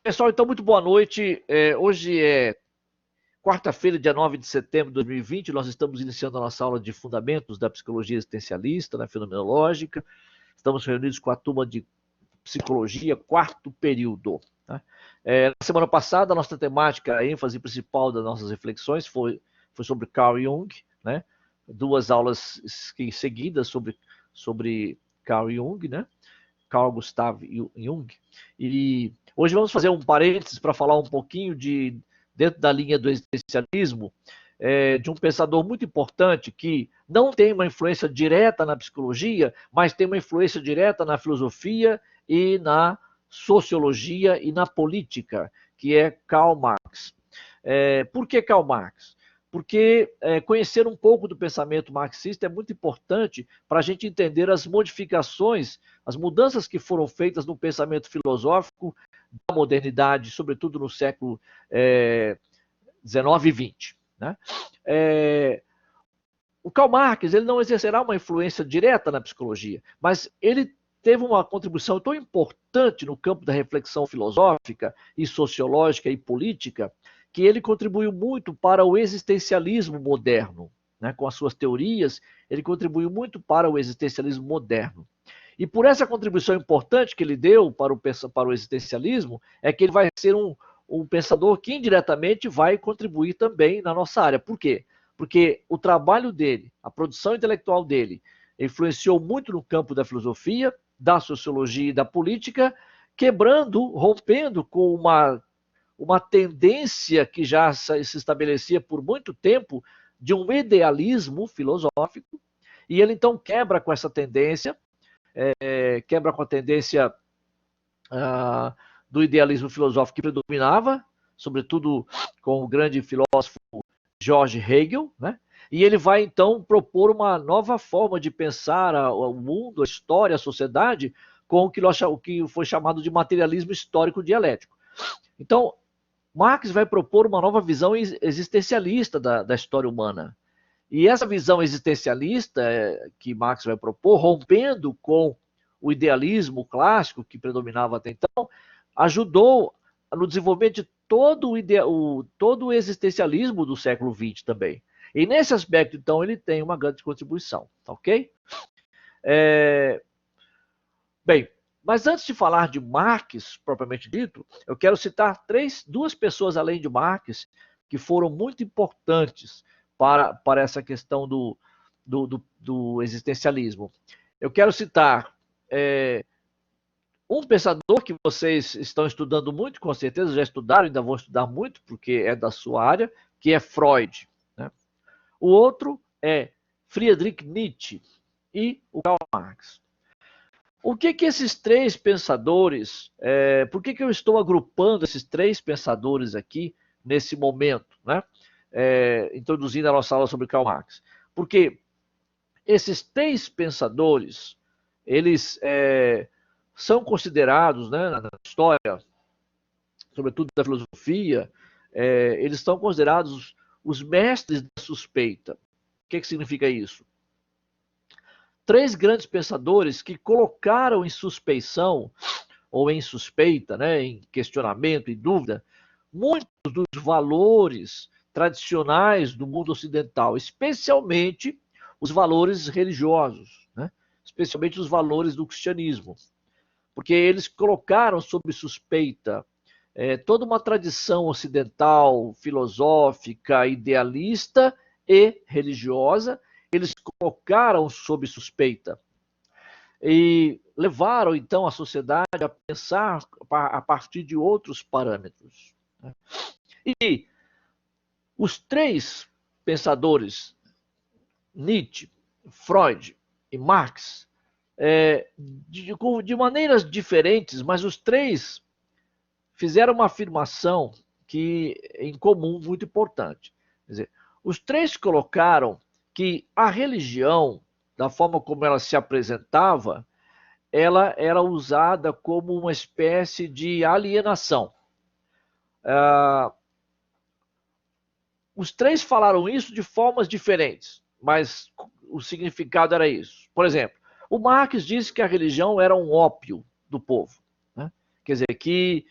Pessoal, então, muito boa noite. Hoje é quarta-feira, dia 9 de setembro de 2020. Nós estamos iniciando a nossa aula de Fundamentos da Psicologia Existencialista, Fenomenológica. Estamos reunidos com a turma de Psicologia, quarto período. Tá? Na semana passada, a nossa temática, a ênfase principal das nossas reflexões foi sobre Carl Jung, né? Duas aulas seguidas sobre Carl Jung, né? Carl Gustav Jung. E hoje vamos fazer um parênteses para falar um pouquinho dentro da linha do existencialismo, de um pensador muito importante que não tem uma influência direta na psicologia, mas tem uma influência direta na filosofia e na sociologia e na política, que é Karl Marx. Por que Karl Marx? Porque conhecer um pouco do pensamento marxista é muito importante para a gente entender as modificações, as mudanças que foram feitas no pensamento filosófico da modernidade, sobretudo no século XIX e XX. Né? O Karl Marx ele não exercerá uma influência direta na psicologia, mas ele teve uma contribuição tão importante no campo da reflexão filosófica e sociológica e política, que ele contribuiu muito para o existencialismo moderno. Né? Com as suas teorias, ele contribuiu muito para o existencialismo moderno. E por essa contribuição importante que ele deu para o existencialismo, é que ele vai ser um pensador que indiretamente vai contribuir também na nossa área. Por quê? Porque o trabalho dele, a produção intelectual dele, influenciou muito no campo da filosofia, da sociologia e da política, rompendo com uma tendência que já se estabelecia por muito tempo de um idealismo filosófico, e ele então quebra com essa tendência, quebra com a tendência do idealismo filosófico que predominava, sobretudo com o grande filósofo George Hegel, né? E ele vai então propor uma nova forma de pensar o mundo, a história, a sociedade, com o que foi chamado de materialismo histórico dialético. Então, Marx vai propor uma nova visão existencialista da história humana. E essa visão existencialista que Marx vai propor, rompendo com o idealismo clássico que predominava até então, ajudou no desenvolvimento de todo o existencialismo do século XX também. E nesse aspecto, então, ele tem uma grande contribuição, ok? Bem, mas antes de falar de Marx, propriamente dito, eu quero citar duas pessoas além de Marx que foram muito importantes para essa questão do existencialismo. Eu quero citar um pensador que vocês estão estudando muito, com certeza já estudaram, ainda vão estudar muito, porque é da sua área, que é Freud. Né? O outro é Friedrich Nietzsche e o Karl Marx. O que esses três pensadores, por que eu estou agrupando esses três pensadores aqui nesse momento, né? Introduzindo a nossa aula sobre Karl Marx? Porque esses três pensadores, eles são considerados, né, na história, sobretudo da filosofia, eles são considerados os mestres da suspeita. O que significa isso? Três grandes pensadores que colocaram em suspeição, ou em suspeita, né, em questionamento, em dúvida, muitos dos valores tradicionais do mundo ocidental, especialmente os valores religiosos, né, especialmente os valores do cristianismo. Porque eles colocaram sob suspeita toda uma tradição ocidental, filosófica, idealista e religiosa, eles colocaram sob suspeita e levaram então a sociedade a pensar a partir de outros parâmetros. E os três pensadores, Nietzsche, Freud e Marx, de maneiras diferentes, mas os três fizeram uma afirmação em comum muito importante. Quer dizer, os três colocaram que a religião, da forma como ela se apresentava, ela era usada como uma espécie de alienação. Os três falaram isso de formas diferentes, mas o significado era isso. Por exemplo, o Marx disse que a religião era um ópio do povo. Né? Quer dizer, que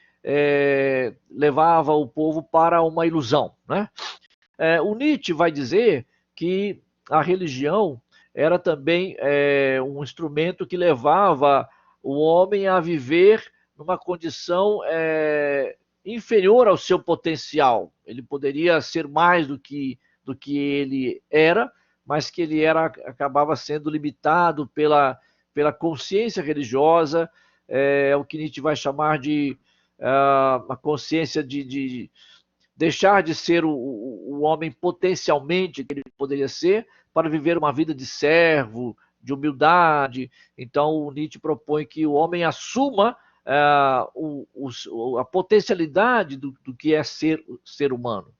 levava o povo para uma ilusão, né? O Nietzsche vai dizer que a religião era também um instrumento que levava o homem a viver numa condição inferior ao seu potencial. Ele poderia ser mais do que ele era, mas que ele acabava sendo limitado pela consciência religiosa, o que Nietzsche vai chamar de a consciência de deixar de ser o homem potencialmente que ele poderia ser para viver uma vida de servo, de humildade. Então, o Nietzsche propõe que o homem assuma a potencialidade do que é ser humano.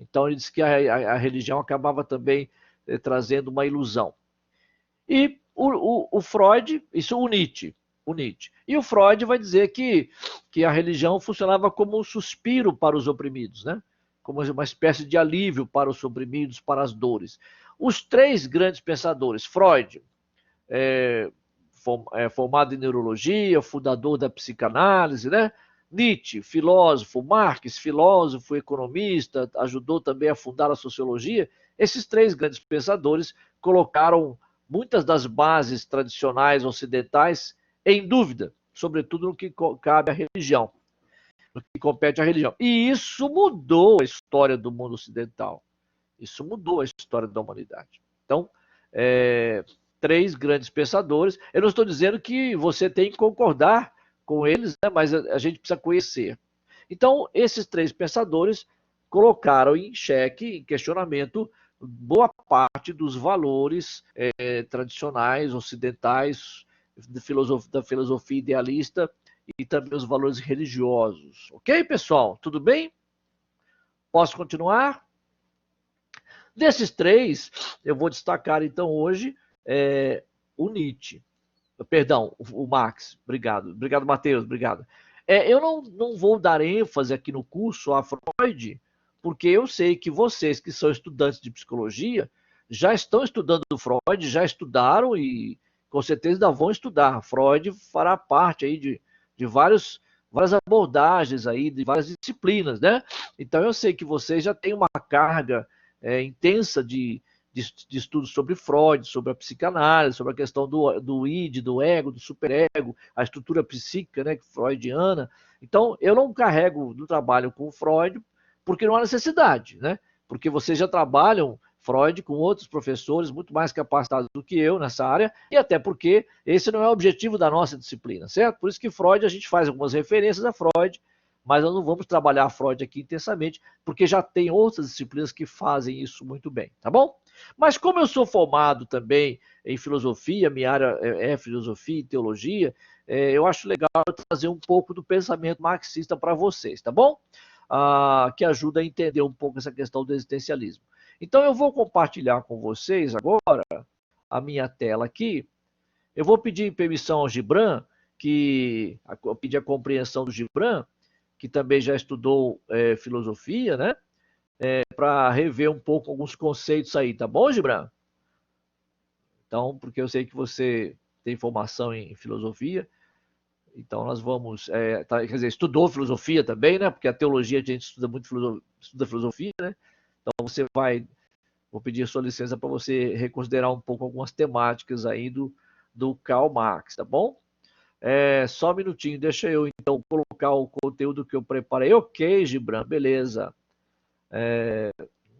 Então, ele diz que a religião acabava também trazendo uma ilusão. E o Freud, isso o Nietzsche. E o Freud vai dizer que a religião funcionava como um suspiro para os oprimidos, né? Como uma espécie de alívio para os oprimidos, para as dores. Os três grandes pensadores, Freud, formado em neurologia, fundador da psicanálise, né? Nietzsche, filósofo, Marx, filósofo, economista, ajudou também a fundar a sociologia. Esses três grandes pensadores colocaram muitas das bases tradicionais ocidentais em dúvida, sobretudo no que cabe à religião, no que compete à religião. E isso mudou a história do mundo ocidental. Isso mudou a história da humanidade. Então, três grandes pensadores. Eu não estou dizendo que você tem que concordar com eles, né, mas a gente precisa conhecer. Então, esses três pensadores colocaram em xeque, em questionamento, boa parte dos valores tradicionais, ocidentais, da filosofia idealista e também os valores religiosos. Ok, pessoal? Tudo bem? Posso continuar? Desses três, eu vou destacar então hoje o Nietzsche. Perdão, o Marx. Obrigado. Obrigado, Matheus. Obrigado. Eu não vou dar ênfase aqui no curso a Freud, porque eu sei que vocês que são estudantes de psicologia já estão estudando Freud, já estudaram e com certeza ainda vão estudar. Freud fará parte aí de várias abordagens aí, de várias disciplinas, né? Então eu sei que vocês já têm uma carga intensa de estudos sobre Freud, sobre a psicanálise, sobre a questão do id, do ego, do superego, a estrutura psíquica, né, freudiana. Então, eu não carrego no trabalho com Freud porque não há necessidade, né? Porque vocês já trabalham Freud com outros professores muito mais capacitados do que eu nessa área, e até porque esse não é o objetivo da nossa disciplina, certo? Por isso que Freud, a gente faz algumas referências a Freud, mas nós não vamos trabalhar Freud aqui intensamente, porque já tem outras disciplinas que fazem isso muito bem, tá bom? Mas como eu sou formado também em filosofia, minha área é filosofia e teologia, eu acho legal trazer um pouco do pensamento marxista para vocês, tá bom? Que ajuda a entender um pouco essa questão do existencialismo. Então eu vou compartilhar com vocês agora a minha tela aqui. Eu vou pedir permissão ao Gibran, pedir a compreensão do Gibran, que também já estudou filosofia, né? Para rever um pouco alguns conceitos aí, tá bom, Gibran? Então, porque eu sei que você tem formação em filosofia, então nós vamos, quer dizer, estudou filosofia também, né? Porque a teologia a gente estuda muito estuda filosofia, né? Então vou pedir a sua licença para você reconsiderar um pouco algumas temáticas aí do Karl Marx, tá bom? Só um minutinho, deixa eu então colocar o conteúdo que eu preparei. Ok, Gibran, beleza.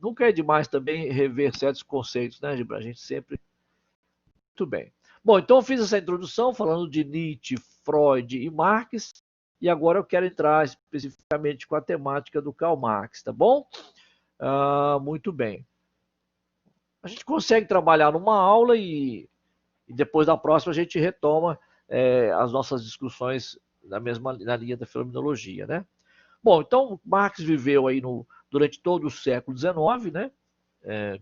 Nunca é demais também rever certos conceitos, né, Gibran? A gente sempre... Muito bem. Bom, então eu fiz essa introdução falando de Nietzsche, Freud e Marx, e agora eu quero entrar especificamente com a temática do Karl Marx, tá bom? Muito bem. A gente consegue trabalhar numa aula e depois da próxima a gente retoma as nossas discussões na linha da fenomenologia, né? Bom, então Marx viveu aí durante todo o século XIX, né?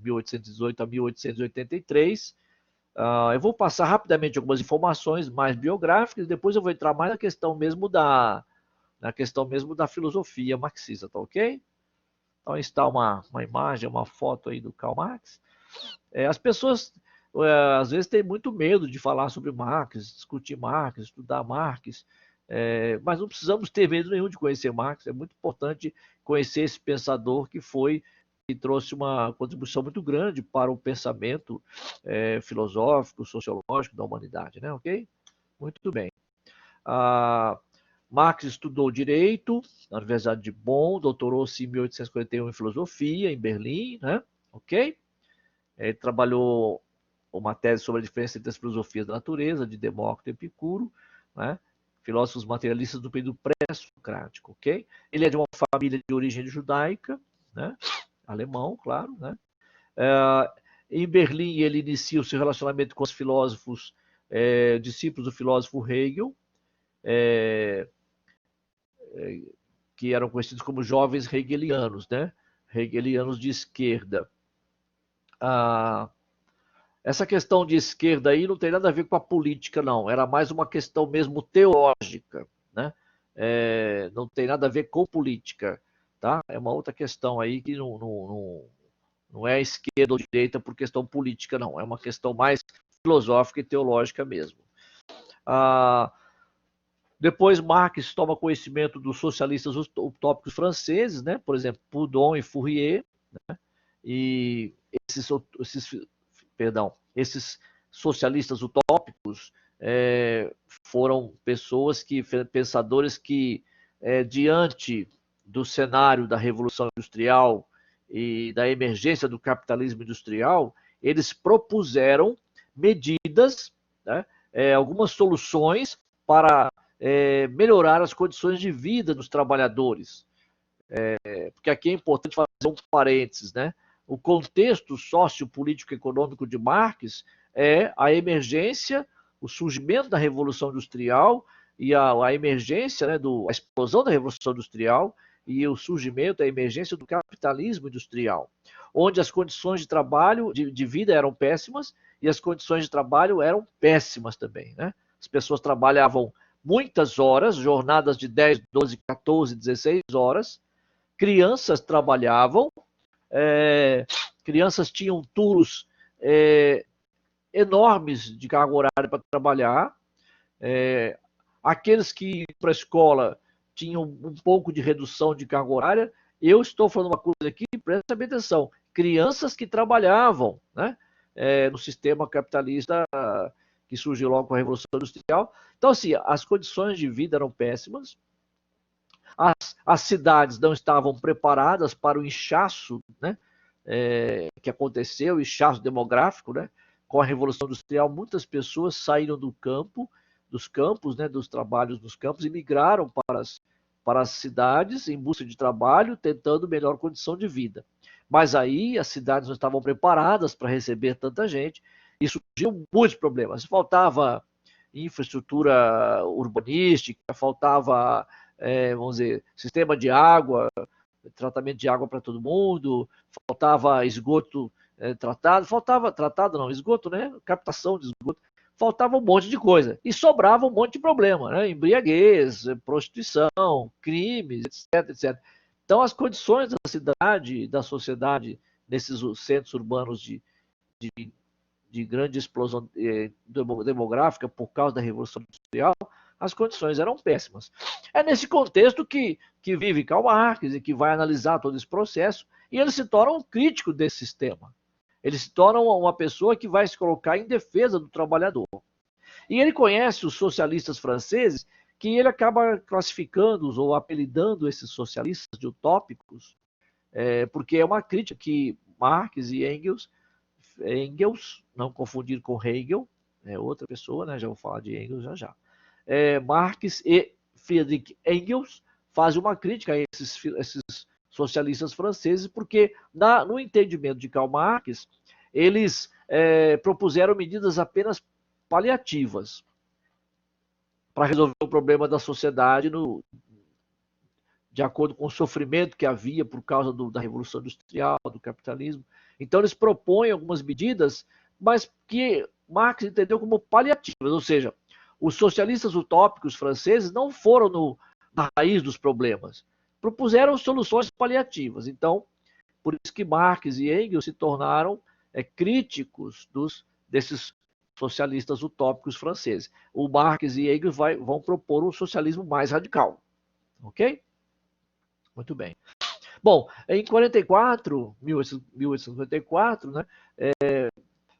1818 a 1883. Eu vou passar rapidamente algumas informações mais biográficas, depois eu vou entrar mais na questão mesmo da filosofia marxista, tá ok? Então está uma imagem, uma foto aí do Karl Marx. As pessoas às vezes têm muito medo de falar sobre Marx, discutir Marx, estudar Marx, Mas não precisamos ter medo nenhum de conhecer Marx, é muito importante conhecer esse pensador que trouxe uma contribuição muito grande para o pensamento filosófico, sociológico da humanidade, né? Ok? Muito bem. Marx estudou Direito na Universidade de Bonn, doutorou-se em 1841 em Filosofia, em Berlim, né? Ok? Ele trabalhou uma tese sobre a diferença entre as filosofias da natureza, de Demócrito e Epicuro, né? Filósofos materialistas do período pré-socrático, ok? Ele é de uma família de origem judaica, né? Alemão, claro, né? Em Berlim, ele inicia o seu relacionamento com os filósofos, discípulos do filósofo Hegel, que eram conhecidos como jovens hegelianos, né? Hegelianos de esquerda. Essa questão de esquerda aí não tem nada a ver com a política, não. Era mais uma questão mesmo teológica, né? Não tem nada a ver com política, tá? É uma outra questão aí que não é esquerda ou direita por questão política, não. É uma questão mais filosófica e teológica mesmo. Depois Marx toma conhecimento dos socialistas utópicos franceses, né? Por exemplo, Proudhon e Fourier, né? E esses socialistas utópicos foram pensadores que, diante do cenário da Revolução Industrial e da emergência do capitalismo industrial, eles propuseram medidas, né, algumas soluções para melhorar as condições de vida dos trabalhadores. Porque aqui é importante fazer um parênteses, né? O contexto sociopolítico econômico de Marx é a emergência, o surgimento da Revolução Industrial e a emergência, né, a explosão da Revolução Industrial e o surgimento, a emergência do capitalismo industrial, onde as condições de trabalho, de vida eram péssimas e as condições de trabalho eram péssimas também, né? As pessoas trabalhavam muitas horas, jornadas de 10, 12, 14, 16 horas, crianças trabalhavam, crianças tinham turnos enormes de carga horária para trabalhar, aqueles que iam para a escola tinham um pouco de redução de carga horária. Eu estou falando uma coisa aqui, presta bem atenção, crianças que trabalhavam, né, no sistema capitalista que surgiu logo com a Revolução Industrial. Então, assim, as condições de vida eram péssimas, as cidades não estavam preparadas para o inchaço, né, que aconteceu, o inchaço demográfico, né? Com a Revolução Industrial, muitas pessoas saíram dos campos, né, dos trabalhos nos campos, e migraram para as cidades em busca de trabalho, tentando melhor condição de vida. Mas aí as cidades não estavam preparadas para receber tanta gente, e surgiam muitos problemas. Faltava infraestrutura urbanística, faltava, vamos dizer, sistema de água, tratamento de água para todo mundo, faltava esgoto esgoto, né? Captação de esgoto, faltava um monte de coisa. E sobrava um monte de problema, né? Embriaguez, prostituição, crimes, etc, etc. Então, as condições da cidade, da sociedade, nesses centros urbanos de grande explosão demográfica por causa da Revolução Industrial, as condições eram péssimas. É nesse contexto que vive Karl Marx e que vai analisar todo esse processo, e ele se torna um crítico desse sistema. Ele se torna uma pessoa que vai se colocar em defesa do trabalhador. E ele conhece os socialistas franceses, que ele acaba classificando-os ou apelidando esses socialistas de utópicos, porque é uma crítica que Marx e Engels, não confundir com Hegel, é outra pessoa, né? Já vou falar de Engels já. Marx e Friedrich Engels fazem uma crítica a esses socialistas franceses, porque no entendimento de Karl Marx, eles propuseram medidas apenas paliativas para resolver o problema da sociedade de acordo com o sofrimento que havia por causa da Revolução Industrial, do capitalismo. Então, eles propõem algumas medidas, mas que Marx entendeu como paliativas, ou seja, os socialistas utópicos franceses não foram na raiz dos problemas, propuseram soluções paliativas. Então, por isso que Marx e Engels se tornaram críticos desses socialistas utópicos franceses. O Marx e Engels vão propor um socialismo mais radical. Ok? Muito bem. Bom, em 1854, né,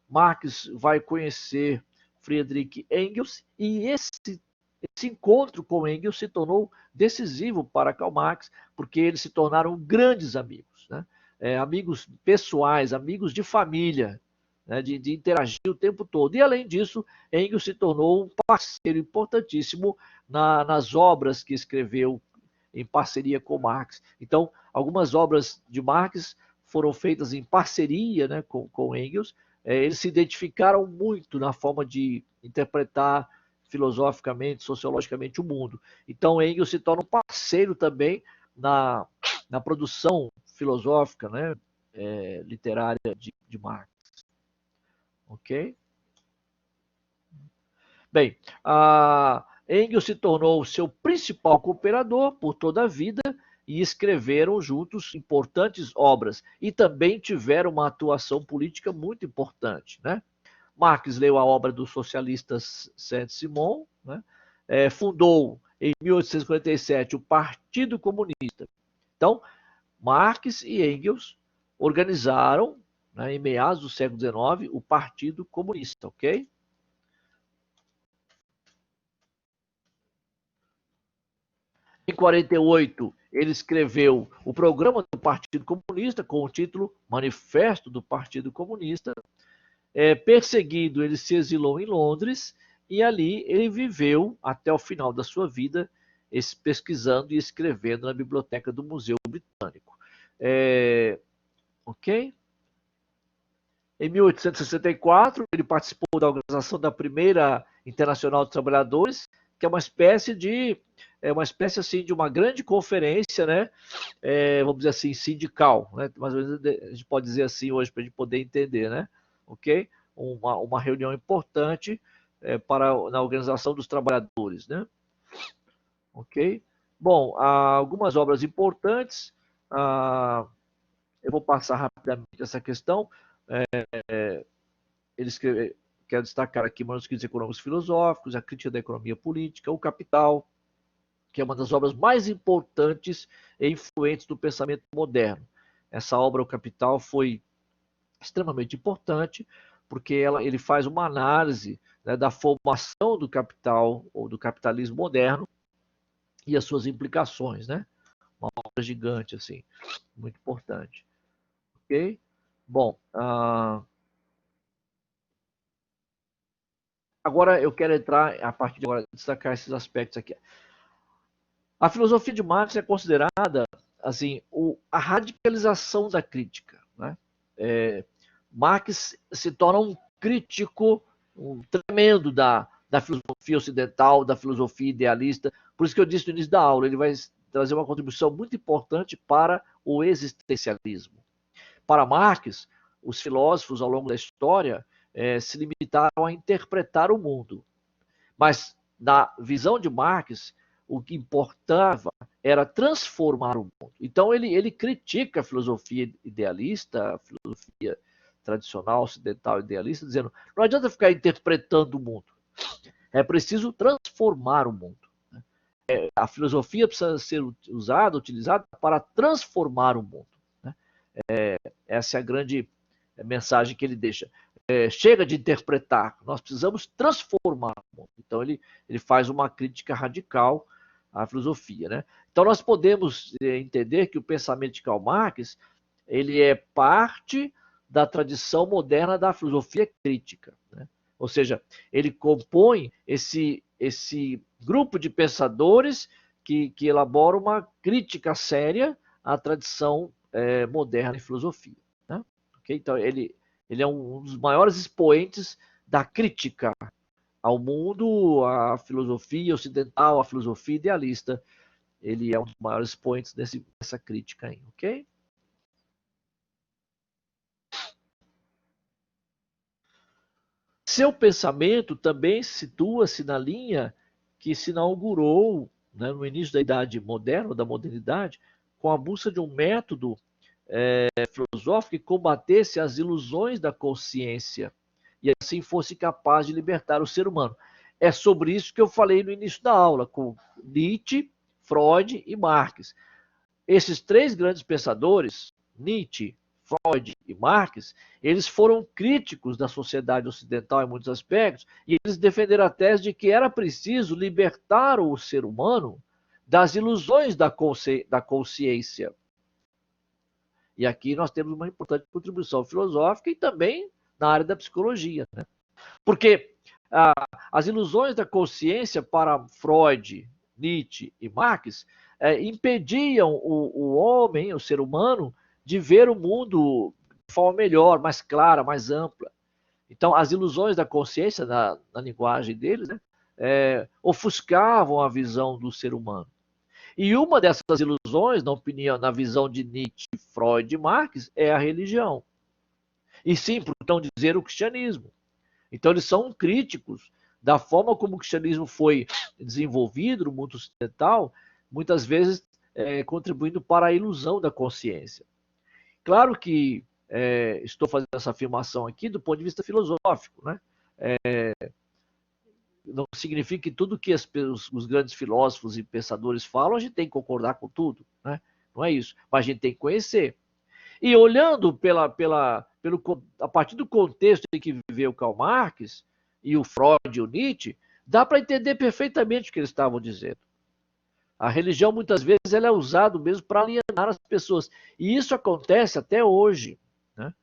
Marx vai conhecer Friedrich Engels e esse encontro com Engels se tornou decisivo para Karl Marx, porque eles se tornaram grandes amigos, né? Amigos pessoais, amigos de família, né? de interagir o tempo todo. E, além disso, Engels se tornou um parceiro importantíssimo nas obras que escreveu em parceria com Marx. Então, algumas obras de Marx foram feitas em parceria, né, com Engels. Eles se identificaram muito na forma de interpretar filosoficamente, sociologicamente o mundo. Então, Engels se torna um parceiro também na produção filosófica, né, literária de Marx. Ok? Bem, Engels se tornou seu principal cooperador por toda a vida e escreveram juntos importantes obras e também tiveram uma atuação política muito importante, né? Marx leu a obra do socialista Saint-Simon, né? Fundou em 1847 o Partido Comunista. Então, Marx e Engels organizaram, né, em meados do século XIX, o Partido Comunista, ok? Em 48, ele escreveu o programa do Partido Comunista com o título Manifesto do Partido Comunista. Perseguido, ele se exilou em Londres e ali ele viveu até o final da sua vida pesquisando e escrevendo na biblioteca do Museu Britânico. Ok? Em 1864, ele participou da organização da primeira Internacional dos Trabalhadores, que é uma espécie assim de uma grande conferência, né? Vamos dizer assim, sindical, né? Mais ou menos a gente pode dizer assim hoje para a gente poder entender, né? Ok? Uma reunião importante na organização dos trabalhadores, né? Ok? Bom, há algumas obras importantes. Eu vou passar rapidamente essa questão. Ele escreve, quero destacar aqui manuscritos econômicos filosóficos, a crítica da economia política, o Capital, que é uma das obras mais importantes e influentes do pensamento moderno. Essa obra, o Capital, foi extremamente importante, porque ele faz uma análise, né, da formação do capital ou do capitalismo moderno e as suas implicações, né? Uma obra gigante, assim, muito importante. Ok? Bom, agora eu quero entrar, a partir de agora, destacar esses aspectos aqui. A filosofia de Marx é considerada assim a radicalização da crítica, né? Marx se torna um crítico tremendo da filosofia ocidental, da filosofia idealista. Por isso que eu disse no início da aula, ele vai trazer uma contribuição muito importante para o existencialismo. Para Marx, os filósofos ao longo da história se limitaram a interpretar o mundo. Mas, na visão de Marx, o que importava era transformar o mundo. Então, ele critica a filosofia idealista, a filosofia tradicional, ocidental, idealista, dizendo não adianta ficar interpretando o mundo. É preciso transformar o mundo. A filosofia precisa ser usada, utilizada para transformar o mundo. Essa é a grande mensagem que ele deixa. Chega de interpretar, nós precisamos transformar o mundo. Então ele faz uma crítica radical à filosofia, né? Então nós podemos entender que o pensamento de Karl Marx ele é parte da tradição moderna da filosofia crítica, né? Ou seja, ele compõe esse grupo de pensadores que elaboram uma crítica séria à tradição moderna em filosofia, né? Okay? Então ele é um dos maiores expoentes da crítica ao mundo, à filosofia ocidental, à filosofia idealista. Ele é um dos maiores expoentes dessa crítica aí, ok? Seu pensamento também situa-se na linha que se inaugurou, né, no início da Idade Moderna, da modernidade, com a busca de um método filosófico que combatesse as ilusões da consciência e assim fosse capaz de libertar o ser humano. É sobre isso que eu falei no início da aula, com Nietzsche, Freud e Marx. Esses três grandes pensadores, Nietzsche, Freud e Marx, eles foram críticos da sociedade ocidental em muitos aspectos, e eles defenderam a tese de que era preciso libertar o ser humano das ilusões da consciência. E aqui nós temos uma importante contribuição filosófica e também na área da psicologia, né? Porque as ilusões da consciência para Freud, Nietzsche e Marx impediam o homem, o ser humano, de ver o mundo de forma melhor, mais clara, mais ampla. Então, as ilusões da consciência, na linguagem deles, né, ofuscavam a visão do ser humano. E uma dessas ilusões, na opinião, na visão de Nietzsche, Freud e Marx, é a religião. E sim, por não dizer o cristianismo. Então, eles são críticos da forma como o cristianismo foi desenvolvido no mundo ocidental, muitas vezes contribuindo para a ilusão da consciência. Claro que estou fazendo essa afirmação aqui do ponto de vista filosófico, né? Não significa que tudo que os grandes filósofos e pensadores falam, a gente tem que concordar com tudo, né? Não é isso. Mas a gente tem que conhecer. E olhando a partir do contexto em que viveu Karl Marx e o Freud e o Nietzsche, dá para entender perfeitamente o que eles estavam dizendo. A religião, muitas vezes, ela é usada mesmo para alienar as pessoas. E isso acontece até hoje, né?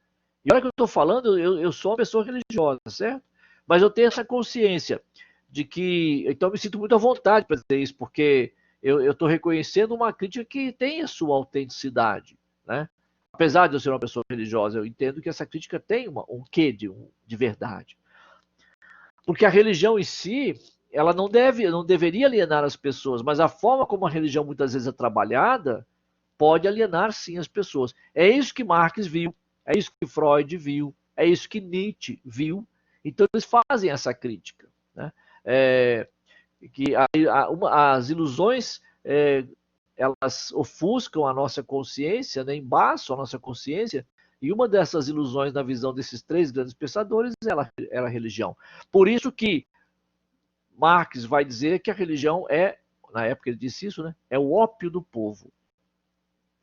E olha que eu estou falando, eu sou uma pessoa religiosa, certo? Mas eu tenho essa consciência de que... Então, eu me sinto muito à vontade para dizer isso, porque eu estou reconhecendo uma crítica que tem a sua autenticidade, né? Apesar de eu ser uma pessoa religiosa, eu entendo que essa crítica tem um quê de verdade. Porque a religião em si, ela não deveria alienar as pessoas, mas a forma como a religião muitas vezes é trabalhada pode alienar sim as pessoas. É isso que Marx viu, é isso que Freud viu, é isso que Nietzsche viu. Então eles fazem essa crítica, né? Que as ilusões elas ofuscam a nossa consciência, né? Embaçam a nossa consciência, e uma dessas ilusões na visão desses três grandes pensadores era a religião. Por isso que Marx vai dizer que a religião na época ele disse isso, né? É o ópio do povo.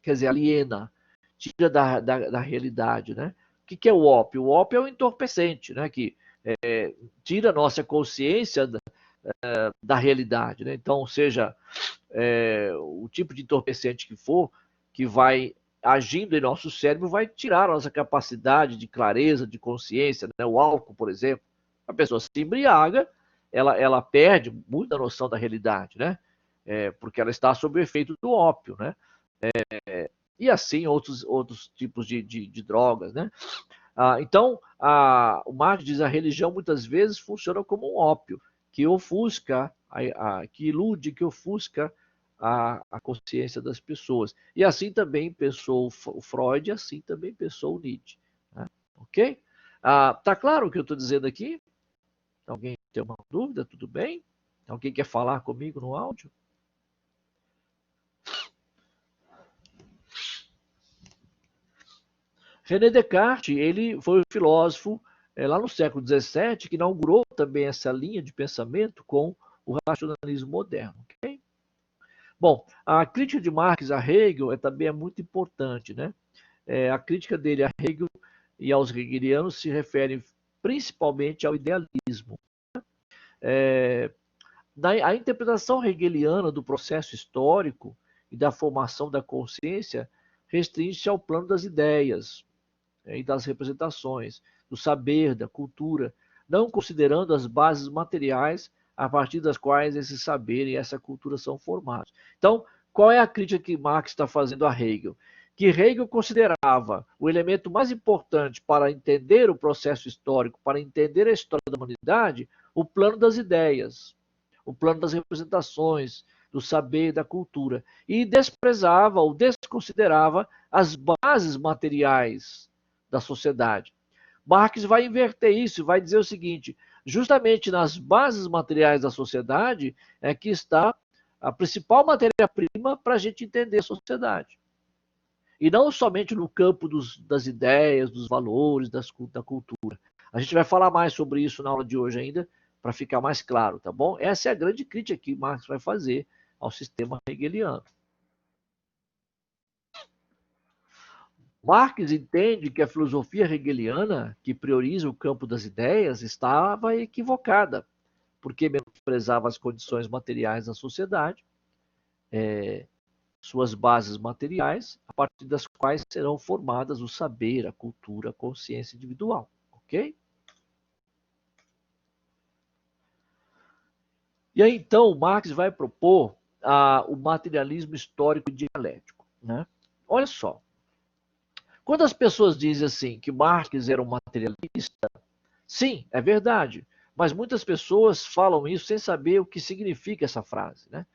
Quer dizer, aliena, tira da realidade, né? O que é o ópio? O ópio é o entorpecente, né? Que tira a nossa consciência da realidade, né? Então, seja o tipo de entorpecente que for, que vai agindo em nosso cérebro, vai tirar a nossa capacidade de clareza, de consciência, né? O álcool, por exemplo. A pessoa se embriaga, ela perde muita noção da realidade, né? Porque ela está sob o efeito do ópio, né? E assim outros tipos de drogas, né? Então, o Marx diz que a religião muitas vezes funciona como um ópio, que ofusca, que ilude, que ofusca a consciência das pessoas. E assim também pensou o Freud, e assim também pensou o Nietzsche. Né? Ok? Tá claro o que eu estou dizendo aqui? Alguém tem uma dúvida? Tudo bem? Alguém quer falar comigo no áudio? René Descartes, ele foi um filósofo lá no século XVII que inaugurou também essa linha de pensamento com o racionalismo moderno. Okay? Bom, a crítica de Marx a Hegel também é muito importante, né? A crítica dele a Hegel e aos hegelianos se refere principalmente ao idealismo. A interpretação hegeliana do processo histórico e da formação da consciência restringe-se ao plano das ideias e das representações, do saber, da cultura, não considerando as bases materiais a partir das quais esse saber e essa cultura são formados. Então, qual é a crítica que Marx está fazendo a Hegel? Que Hegel considerava o elemento mais importante para entender o processo histórico, para entender a história da humanidade, o plano das ideias, o plano das representações, do saber e da cultura, e desprezava ou desconsiderava as bases materiais da sociedade. Marx vai inverter isso, vai dizer o seguinte: justamente nas bases materiais da sociedade é que está a principal matéria-prima para a gente entender a sociedade. E não somente no campo das ideias, dos valores, da cultura. A gente vai falar mais sobre isso na aula de hoje ainda, para ficar mais claro, tá bom? Essa é a grande crítica que Marx vai fazer ao sistema hegeliano. Marx entende que a filosofia hegeliana, que prioriza o campo das ideias, estava equivocada, porque menosprezava as condições materiais da sociedade, suas bases materiais, a partir das quais serão formadas o saber, a cultura, a consciência individual. Ok? E aí, então, Marx vai propor o materialismo histórico dialético. Né? Olha só, quando as pessoas dizem assim que Marx era um materialista, sim, é verdade, mas muitas pessoas falam isso sem saber o que significa essa frase. Né?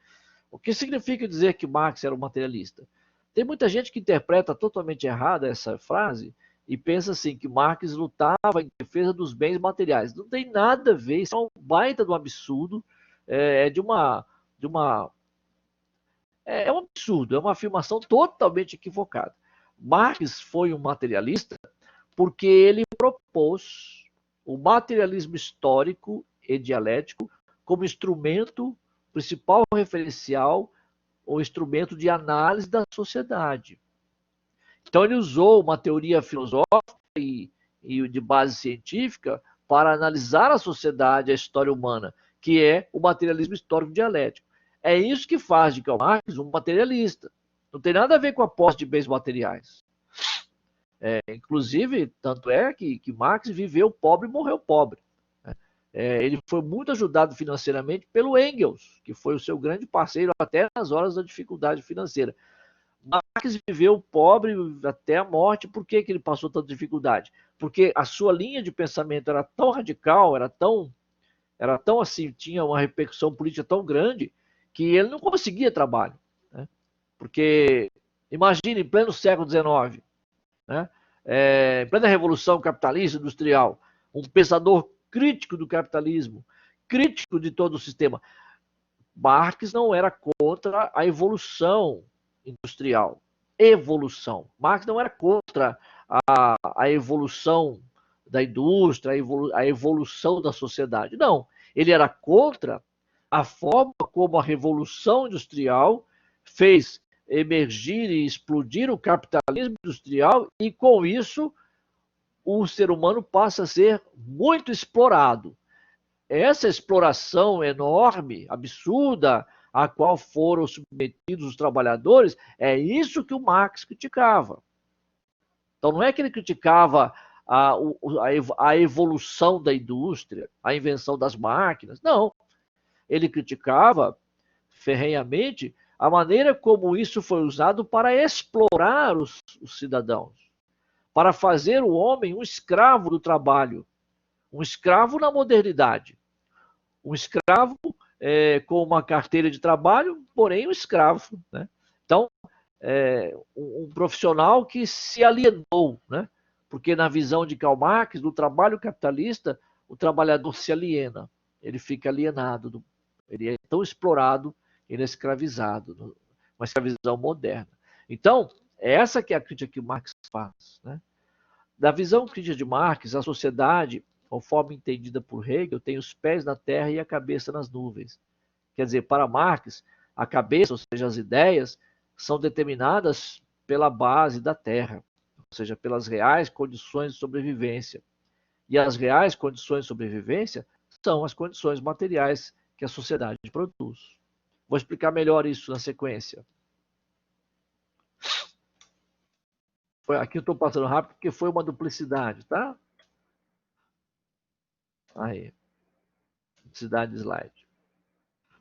O que significa dizer que Marx era um materialista? Tem muita gente que interpreta totalmente errada essa frase e pensa assim que Marx lutava em defesa dos bens materiais. Não tem nada a ver, isso é um baita de um absurdo, é de uma é um absurdo, é uma afirmação totalmente equivocada. Marx foi um materialista porque ele propôs o materialismo histórico e dialético como instrumento principal referencial ou instrumento de análise da sociedade. Então ele usou uma teoria filosófica e de base científica para analisar a sociedade, a história humana, que é o materialismo histórico dialético. É isso que faz de Karl Marx um materialista. Não tem nada a ver com a posse de bens materiais. Inclusive, tanto é que Marx viveu pobre e morreu pobre. Ele foi muito ajudado financeiramente pelo Engels, que foi o seu grande parceiro até nas horas da dificuldade financeira. Marx viveu pobre até a morte. Por que ele passou tanta dificuldade? Porque a sua linha de pensamento era tão radical, era tão assim, tinha uma repercussão política tão grande, que ele não conseguia trabalho. Né? Porque, imagine, em pleno século XIX, né? Em plena revolução capitalista industrial, um pensador crítico do capitalismo, crítico de todo o sistema. Marx não era contra a evolução industrial. Evolução. Marx não era contra a evolução da indústria, a evolução da sociedade. Não. Ele era contra a forma como a revolução industrial fez emergir e explodir o capitalismo industrial e, com isso, o ser humano passa a ser muito explorado. Essa exploração enorme, absurda, a qual foram submetidos os trabalhadores, é isso que o Marx criticava. Então não é que ele criticava a evolução da indústria, a invenção das máquinas, não. Ele criticava ferrenhamente a maneira como isso foi usado para explorar os cidadãos, para fazer o homem um escravo do trabalho, um escravo na modernidade. Um escravo com uma carteira de trabalho, porém um escravo. Né? Então, um profissional que se alienou, né? Porque na visão de Karl Marx, do trabalho capitalista, o trabalhador se aliena, ele fica alienado, ele é tão explorado, ele é escravizado, uma escravidão moderna. Então, essa que é a crítica que Marx faz. Né? Da visão crítica de Marx, a sociedade, conforme entendida por Hegel, tem os pés na terra e a cabeça nas nuvens. Quer dizer, para Marx, a cabeça, ou seja, as ideias, são determinadas pela base da terra, ou seja, pelas reais condições de sobrevivência. E as reais condições de sobrevivência são as condições materiais que a sociedade produz. Vou explicar melhor isso na sequência. Aqui eu estou passando rápido porque foi uma duplicidade, tá? Aí, duplicidade de slide.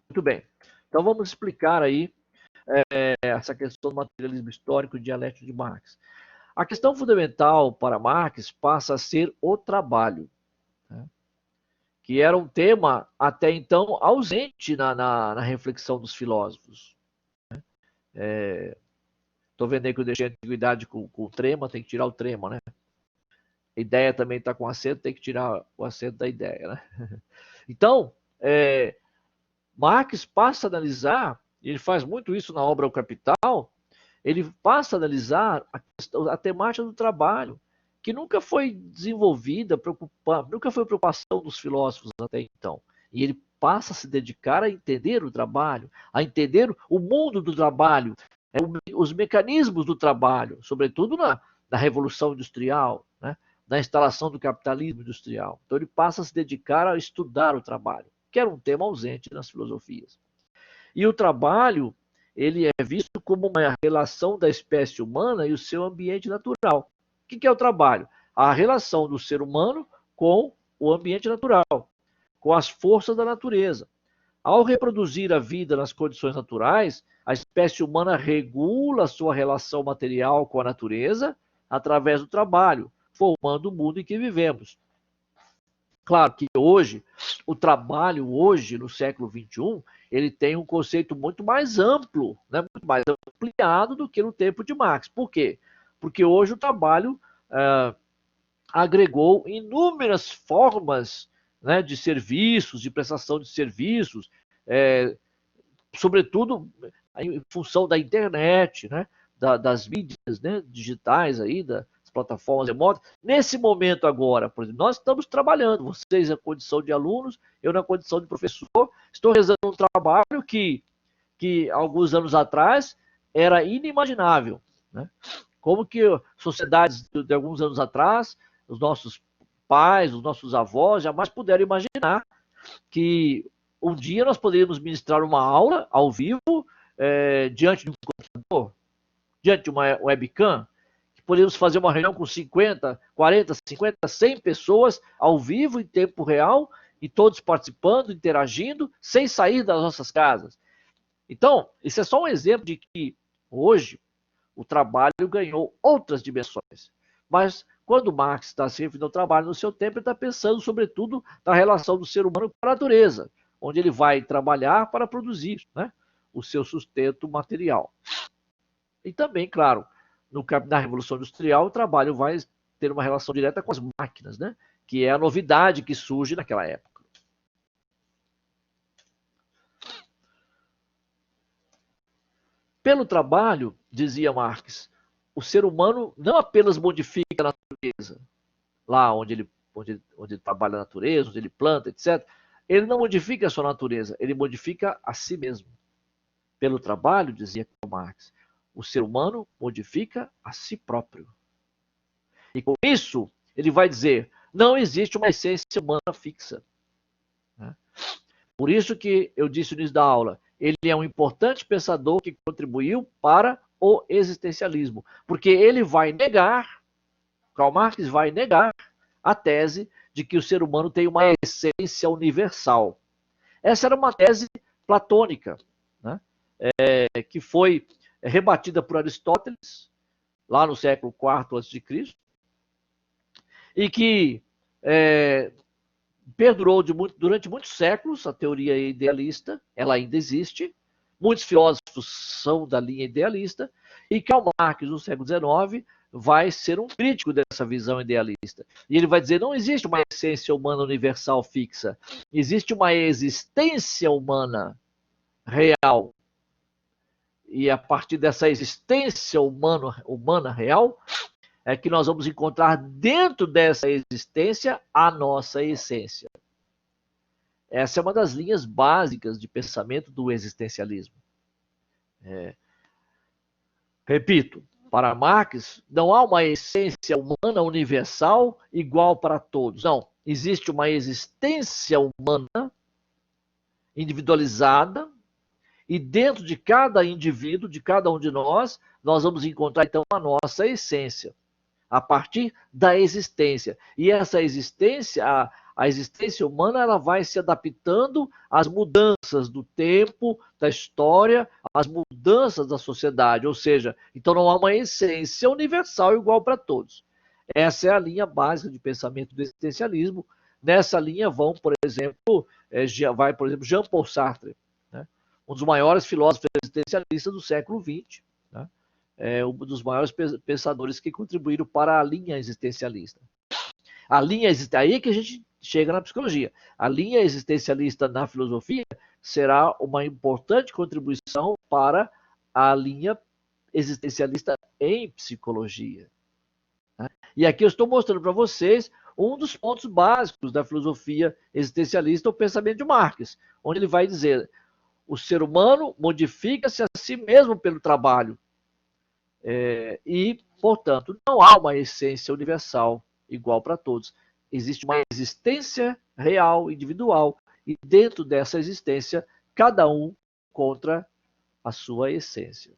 Muito bem. Então vamos explicar aí essa questão do materialismo histórico e dialético de Marx. A questão fundamental para Marx passa a ser o trabalho, né? Que era um tema até então ausente na reflexão dos filósofos. Estou vendo aí que eu deixei a antiguidade com o trema, tem que tirar o trema, né? A ideia também está com acento, tem que tirar o acento da ideia, né? Então, Marx passa a analisar, e ele faz muito isso na obra O Capital, ele passa a analisar a temática do trabalho. que nunca foi desenvolvida, nunca foi preocupação dos filósofos até então. E ele passa a se dedicar a entender o trabalho, a entender o mundo do trabalho, os mecanismos do trabalho, sobretudo na Revolução Industrial, né? Na instalação do capitalismo industrial. Então ele passa a se dedicar a estudar o trabalho, que era um tema ausente nas filosofias. E o trabalho, ele é visto como uma relação da espécie humana e o seu ambiente natural. O que é o trabalho? A relação do ser humano com o ambiente natural, com as forças da natureza. Ao reproduzir a vida nas condições naturais, a espécie humana regula a sua relação material com a natureza através do trabalho, formando o mundo em que vivemos. Claro que hoje, o trabalho hoje, no século XXI, ele tem um conceito muito mais amplo, né? Muito mais ampliado do que no tempo de Marx. Por quê? Porque hoje o trabalho agregou inúmeras formas, né, de serviços, de prestação de serviços, sobretudo em função da internet, né, das mídias, né, digitais aí, das plataformas remotas. Nesse momento agora, por exemplo, nós estamos trabalhando, vocês na condição de alunos, eu na condição de professor, estou realizando um trabalho que alguns anos atrás era inimaginável, né? Como que sociedades de alguns anos atrás, os nossos pais, os nossos avós jamais puderam imaginar que um dia nós poderíamos ministrar uma aula ao vivo, diante de um computador, diante de uma webcam, que poderíamos fazer uma reunião com 50, 40, 50, 100 pessoas ao vivo, em tempo real, e todos participando, interagindo, sem sair das nossas casas. Então, isso é só um exemplo de que hoje o trabalho ganhou outras dimensões. Mas quando Marx está se referindo ao trabalho no seu tempo, ele está pensando, sobretudo, na relação do ser humano com a natureza, onde ele vai trabalhar para produzir, né, o seu sustento material. E também, claro, na Revolução Industrial, o trabalho vai ter uma relação direta com as máquinas, né, que é a novidade que surge naquela época. Pelo trabalho, dizia Marx, o ser humano não apenas modifica a natureza, lá onde ele trabalha a natureza, onde ele planta, etc. Ele não modifica a sua natureza, ele modifica a si mesmo. Pelo trabalho, dizia Marx, o ser humano modifica a si próprio. E com isso, ele vai dizer, não existe uma essência humana fixa. Por isso que eu disse no início da aula, ele é um importante pensador que contribuiu para o existencialismo, porque ele vai negar, Karl Marx vai negar a tese de que o ser humano tem uma essência universal. Essa era uma tese platônica, né, que foi rebatida por Aristóteles, lá no século IV a.C., e que perdurou durante muitos séculos. A teoria idealista, ela ainda existe, muitos filósofos são da linha idealista, e Karl Marx, no século XIX, vai ser um crítico dessa visão idealista. E ele vai dizer, não existe uma essência humana universal fixa, existe uma existência humana real. E a partir dessa existência humana real, é que nós vamos encontrar dentro dessa existência a nossa essência. Essa é uma das linhas básicas de pensamento do existencialismo. Repito, para Marx, não há uma essência humana universal igual para todos. Não, existe uma existência humana individualizada, e dentro de cada indivíduo, de cada um de nós, nós vamos encontrar então a nossa essência, a partir da existência. E essa existência, a existência humana, ela vai se adaptando às mudanças do tempo, da história, às mudanças da sociedade. Ou seja, então não há uma essência universal igual para todos. Essa é a linha básica de pensamento do existencialismo. Nessa linha vão, por exemplo, Jean-Paul Sartre, né? Um dos maiores filósofos existencialistas do século XX, né? Um dos maiores pensadores que contribuíram para a linha existencialista. Aí é que a gente chega na psicologia. A linha existencialista na filosofia será uma importante contribuição para a linha existencialista em psicologia. E aqui eu estou mostrando para vocês um dos pontos básicos da filosofia existencialista, o pensamento de Marx, onde ele vai dizer: o ser humano modifica-se a si mesmo pelo trabalho. E, portanto, não há uma essência universal igual para todos. Existe uma existência real, individual, e dentro dessa existência, cada um encontra a sua essência.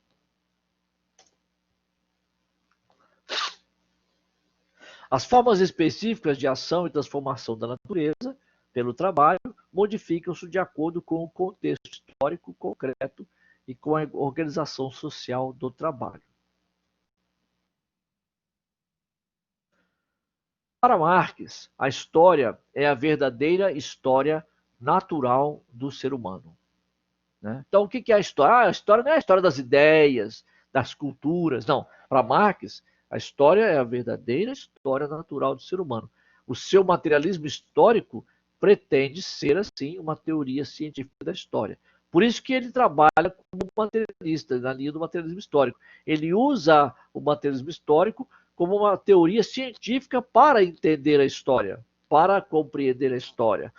As formas específicas de ação e transformação da natureza pelo trabalho modificam-se de acordo com o contexto histórico concreto e com a organização social do trabalho. Para Marx, a história é a verdadeira história natural do ser humano. Né? Então, o que é a história? A história não é a história das ideias, das culturas, não. Para Marx, a história é a verdadeira história natural do ser humano. O seu materialismo histórico pretende ser, assim, uma teoria científica da história. Por isso que ele trabalha como materialista, na linha do materialismo histórico. Ele usa o materialismo histórico como uma teoria científica para entender a história, para compreender a história.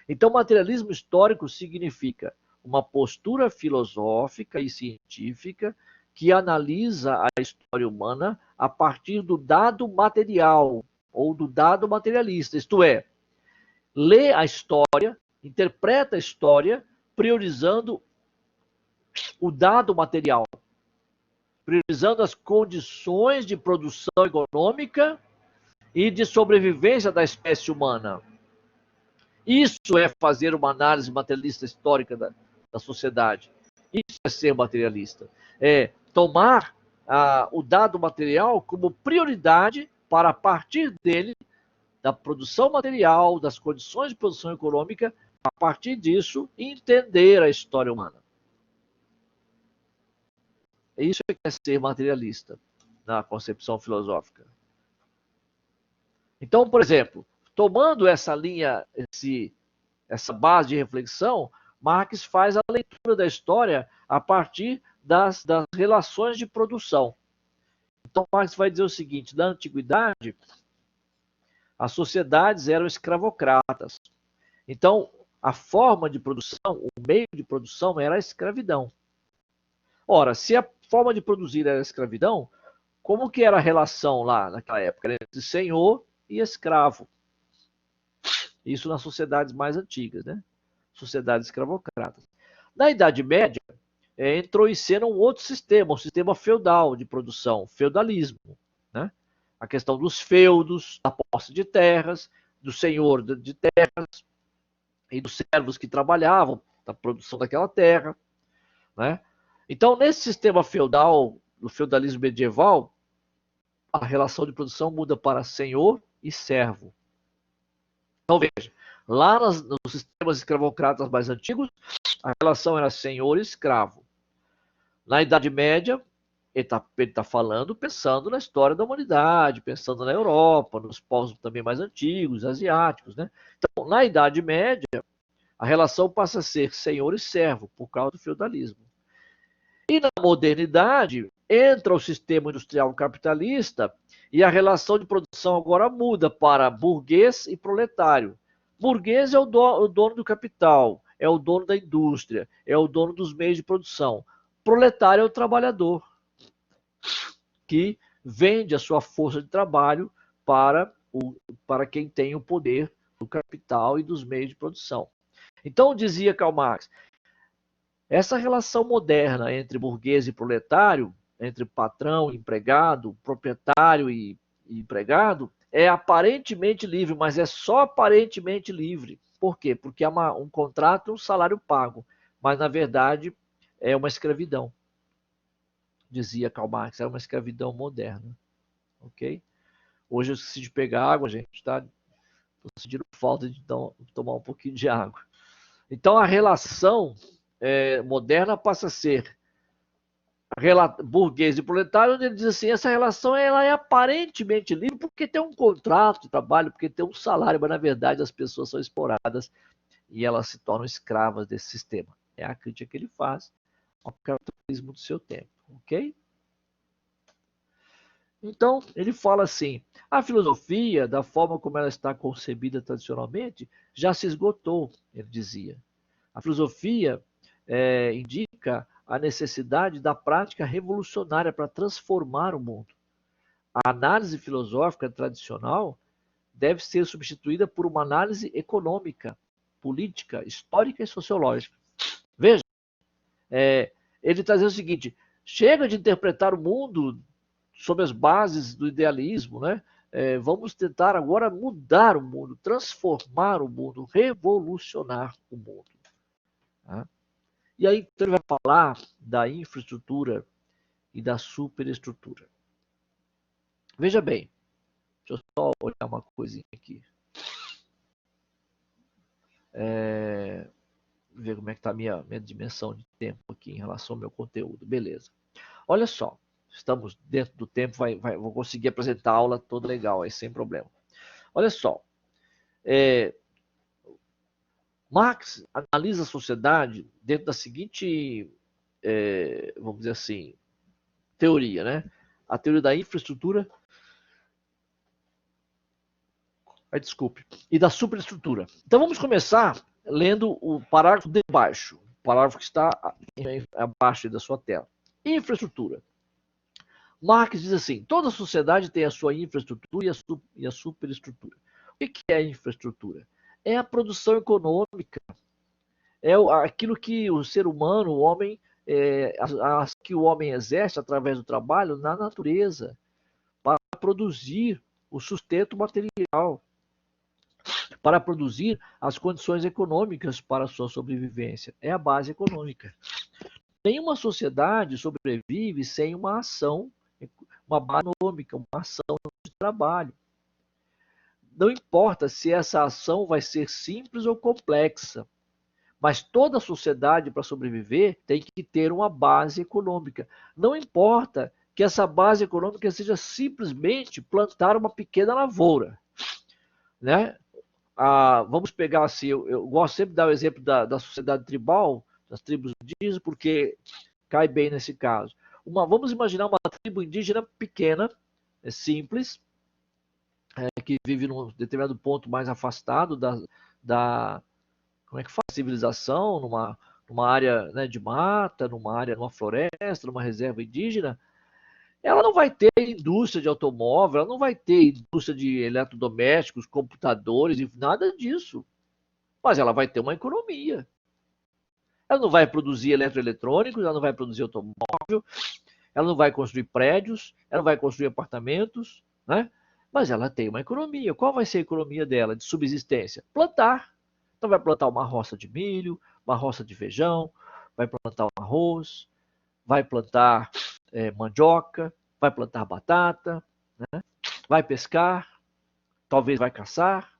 Então, materialismo histórico significa uma postura filosófica e científica que analisa a história humana a partir do dado material ou do dado materialista, isto é, lê a história, interpreta a história, priorizando o dado material, priorizando as condições de produção econômica e de sobrevivência da espécie humana. Isso é fazer uma análise materialista histórica da sociedade. Isso é ser materialista. É tomar o dado material como prioridade para, a partir dele, da produção material, das condições de produção econômica, a partir disso, entender a história humana. Isso é que é ser materialista na concepção filosófica. Então, por exemplo, tomando essa linha, essa base de reflexão, Marx faz a leitura da história a partir das relações de produção. Então, Marx vai dizer o seguinte: na antiguidade, as sociedades eram escravocratas. Então, a forma de produção, o meio de produção era a escravidão. Ora, se a forma de produzir era a escravidão, como que era a relação lá naquela época entre senhor e escravo? Isso nas sociedades mais antigas, né? Sociedades escravocratas. Na Idade Média, entrou em cena um outro sistema, um sistema feudal de produção, feudalismo. Né? A questão dos feudos, da posse de terras, do senhor de terras e dos servos que trabalhavam na produção daquela terra. Né? Então, nesse sistema feudal, no feudalismo medieval, a relação de produção muda para senhor e servo. Então, veja, lá nos sistemas escravocratas mais antigos, a relação era senhor e escravo. Na Idade Média, ele está falando pensando na história da humanidade, pensando na Europa, nos povos também mais antigos, asiáticos. Né? Então, na Idade Média, a relação passa a ser senhor e servo, por causa do feudalismo. E na modernidade, entra o sistema industrial capitalista e a relação de produção agora muda para burguês e proletário. Burguês é o dono do capital, é o dono da indústria, é o dono dos meios de produção. Proletário é o trabalhador, que vende a sua força de trabalho para quem tem o poder do capital e dos meios de produção. Então, dizia Karl Marx, essa relação moderna entre burguês e proletário, entre patrão e empregado, proprietário e empregado, é aparentemente livre, mas é só aparentemente livre. Por quê? Porque há um contrato e um salário pago, mas na verdade é uma escravidão. Dizia Karl Marx, era uma escravidão moderna. Ok? Hoje eu esqueci de pegar água, gente, tá? Estou sentindo falta de tomar um pouquinho de água. Então a relação moderna passa a ser burguês e proletário, onde ele diz assim, essa relação ela é aparentemente livre porque tem um contrato de trabalho, porque tem um salário, mas na verdade as pessoas são exploradas e elas se tornam escravas desse sistema. É a crítica que ele faz ao capitalismo do seu tempo, ok? Então, ele fala assim: a filosofia, da forma como ela está concebida tradicionalmente, já se esgotou, ele dizia. A filosofia indica a necessidade da prática revolucionária para transformar o mundo. A análise filosófica tradicional deve ser substituída por uma análise econômica, política, histórica e sociológica. Veja, ele está dizendo o seguinte: chega de interpretar o mundo sob as bases do idealismo, né? Vamos tentar agora mudar o mundo, transformar o mundo, revolucionar o mundo. Tá? E aí então, ele vai falar da infraestrutura e da superestrutura. Veja bem, deixa eu só olhar uma coisinha aqui. Ver como é que está a minha dimensão de tempo aqui em relação ao meu conteúdo. Beleza. Olha só, estamos dentro do tempo, vou conseguir apresentar a aula toda legal aí, sem problema. Olha só, Marx analisa a sociedade dentro da seguinte, vamos dizer assim, teoria, né? A teoria da infraestrutura, desculpe, e da superestrutura. Então vamos começar lendo o parágrafo de baixo, o parágrafo que está abaixo da sua tela. Infraestrutura. Marx diz assim: toda sociedade tem a sua infraestrutura e a superestrutura. O que é a infraestrutura? É a produção econômica, é aquilo que o ser humano, o homem, que o homem exerce através do trabalho na natureza para produzir o sustento material, para produzir as condições econômicas para a sua sobrevivência. É a base econômica. Nenhuma sociedade sobrevive sem uma ação, uma base econômica, uma ação de trabalho. Não importa se essa ação vai ser simples ou complexa, mas toda sociedade, para sobreviver, tem que ter uma base econômica. Não importa que essa base econômica seja simplesmente plantar uma pequena lavoura. Né? Vamos pegar assim, eu gosto sempre de dar o exemplo da sociedade tribal, das tribos indígenas, porque cai bem nesse caso. Vamos imaginar uma tribo indígena pequena, simples, que vive num determinado ponto mais afastado da como é que faz? Civilização, numa área, né, de mata, numa floresta, numa reserva indígena, ela não vai ter indústria de automóvel, ela não vai ter indústria de eletrodomésticos, computadores, nada disso. Mas ela vai ter uma economia. Ela não vai produzir eletroeletrônicos, ela não vai produzir automóvel, ela não vai construir prédios, ela não vai construir apartamentos, né? Mas ela tem uma economia. Qual vai ser a economia dela de subsistência? Plantar. Então vai plantar uma roça de milho, uma roça de feijão, vai plantar um arroz, vai plantar mandioca, vai plantar batata, né? Vai pescar, talvez vai caçar.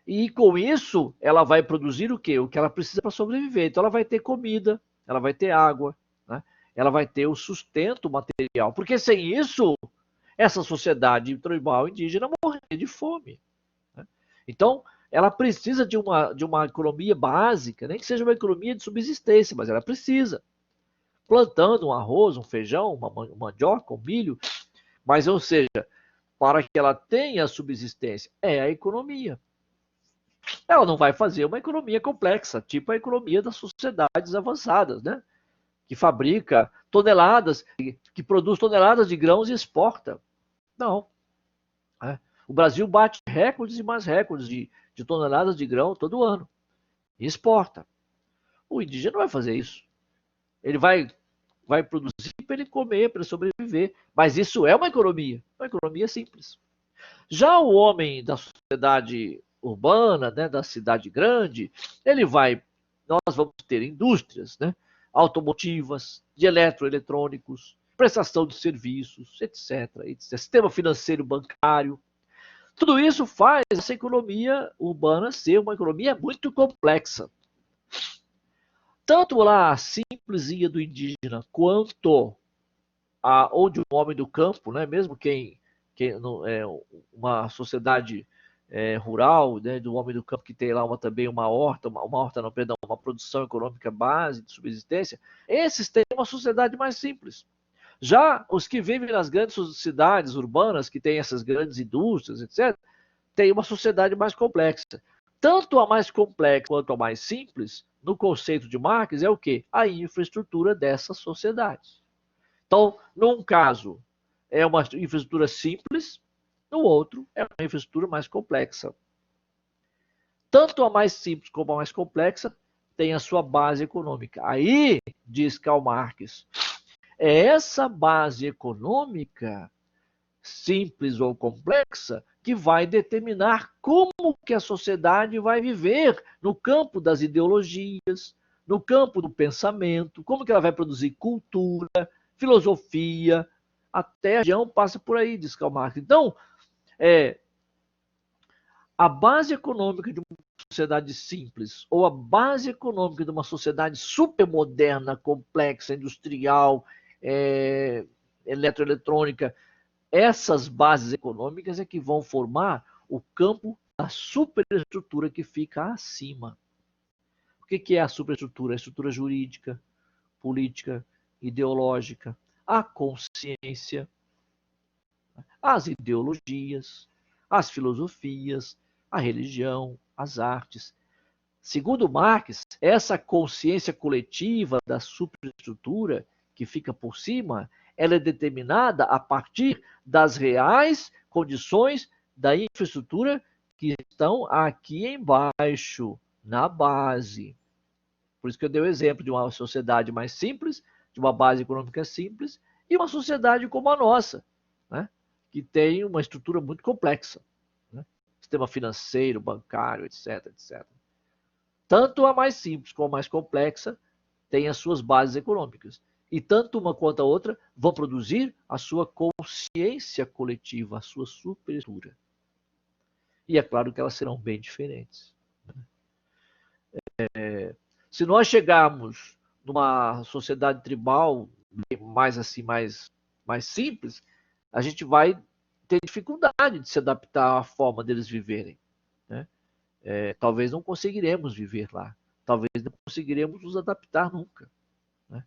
E com isso, ela vai produzir o quê? O que ela precisa para sobreviver. Então ela vai ter comida, ela vai ter água, né? Ela vai ter o sustento material. Porque sem isso, essa sociedade tribal indígena morreria de fome. Né? Então, ela precisa de uma economia básica, nem que seja uma economia de subsistência, mas ela precisa. Plantando um arroz, um feijão, uma mandioca, um milho, mas, ou seja, para que ela tenha subsistência, é a economia. Ela não vai fazer uma economia complexa, tipo a economia das sociedades avançadas, né? Que fabrica toneladas, que produz toneladas de grãos e exporta. Não. Né? O Brasil bate recordes e mais recordes de toneladas de grão todo ano e exporta. O indígena não vai fazer isso. Ele vai produzir para ele comer, para ele sobreviver. Mas isso é uma economia simples. Já o homem da sociedade urbana, né, da cidade grande, nós vamos ter indústrias, né, automotivas, de eletroeletrônicos, prestação de serviços, etc. Sistema financeiro bancário. Tudo isso faz essa economia urbana ser uma economia muito complexa. Tanto lá a simplesinha do indígena quanto ou de um homem do campo, né? Mesmo quem não, uma sociedade rural, né? Do homem do campo que tem lá também uma horta, uma horta não, perdão, uma produção econômica base de subsistência, esses têm uma sociedade mais simples. Já os que vivem nas grandes cidades urbanas, que têm essas grandes indústrias, etc., têm uma sociedade mais complexa. Tanto a mais complexa quanto a mais simples, no conceito de Marx, é o quê? A infraestrutura dessas sociedades. Então, num caso, é uma infraestrutura simples, no outro, é uma infraestrutura mais complexa. Tanto a mais simples como a mais complexa tem a sua base econômica. Aí, diz Karl Marx, é essa base econômica, simples ou complexa, que vai determinar como que a sociedade vai viver no campo das ideologias, no campo do pensamento, como que ela vai produzir cultura, filosofia, até a religião passa por aí, diz Karl Marx. Então, a base econômica de uma sociedade simples ou a base econômica de uma sociedade supermoderna, complexa, industrial, eletroeletrônica, essas bases econômicas é que vão formar o campo da superestrutura que fica acima. O que é a superestrutura? A estrutura jurídica, política, ideológica, a consciência, as ideologias, as filosofias, a religião, as artes. Segundo Marx, essa consciência coletiva da superestrutura que fica por cima, ela é determinada a partir das reais condições da infraestrutura que estão aqui embaixo, na base. Por isso que eu dei o exemplo de uma sociedade mais simples, de uma base econômica simples, e uma sociedade como a nossa, né? Que tem uma estrutura muito complexa, né? Sistema financeiro, bancário, etc, etc. Tanto a mais simples como a mais complexa tem as suas bases econômicas. E tanto uma quanto a outra vão produzir a sua consciência coletiva, a sua superestrutura. E é claro que elas serão bem diferentes. Se nós chegarmos numa sociedade tribal mais assim, mais simples, a gente vai ter dificuldade de se adaptar à forma deles viverem, né? Talvez não conseguiremos viver lá, talvez não conseguiremos nos adaptar nunca, né?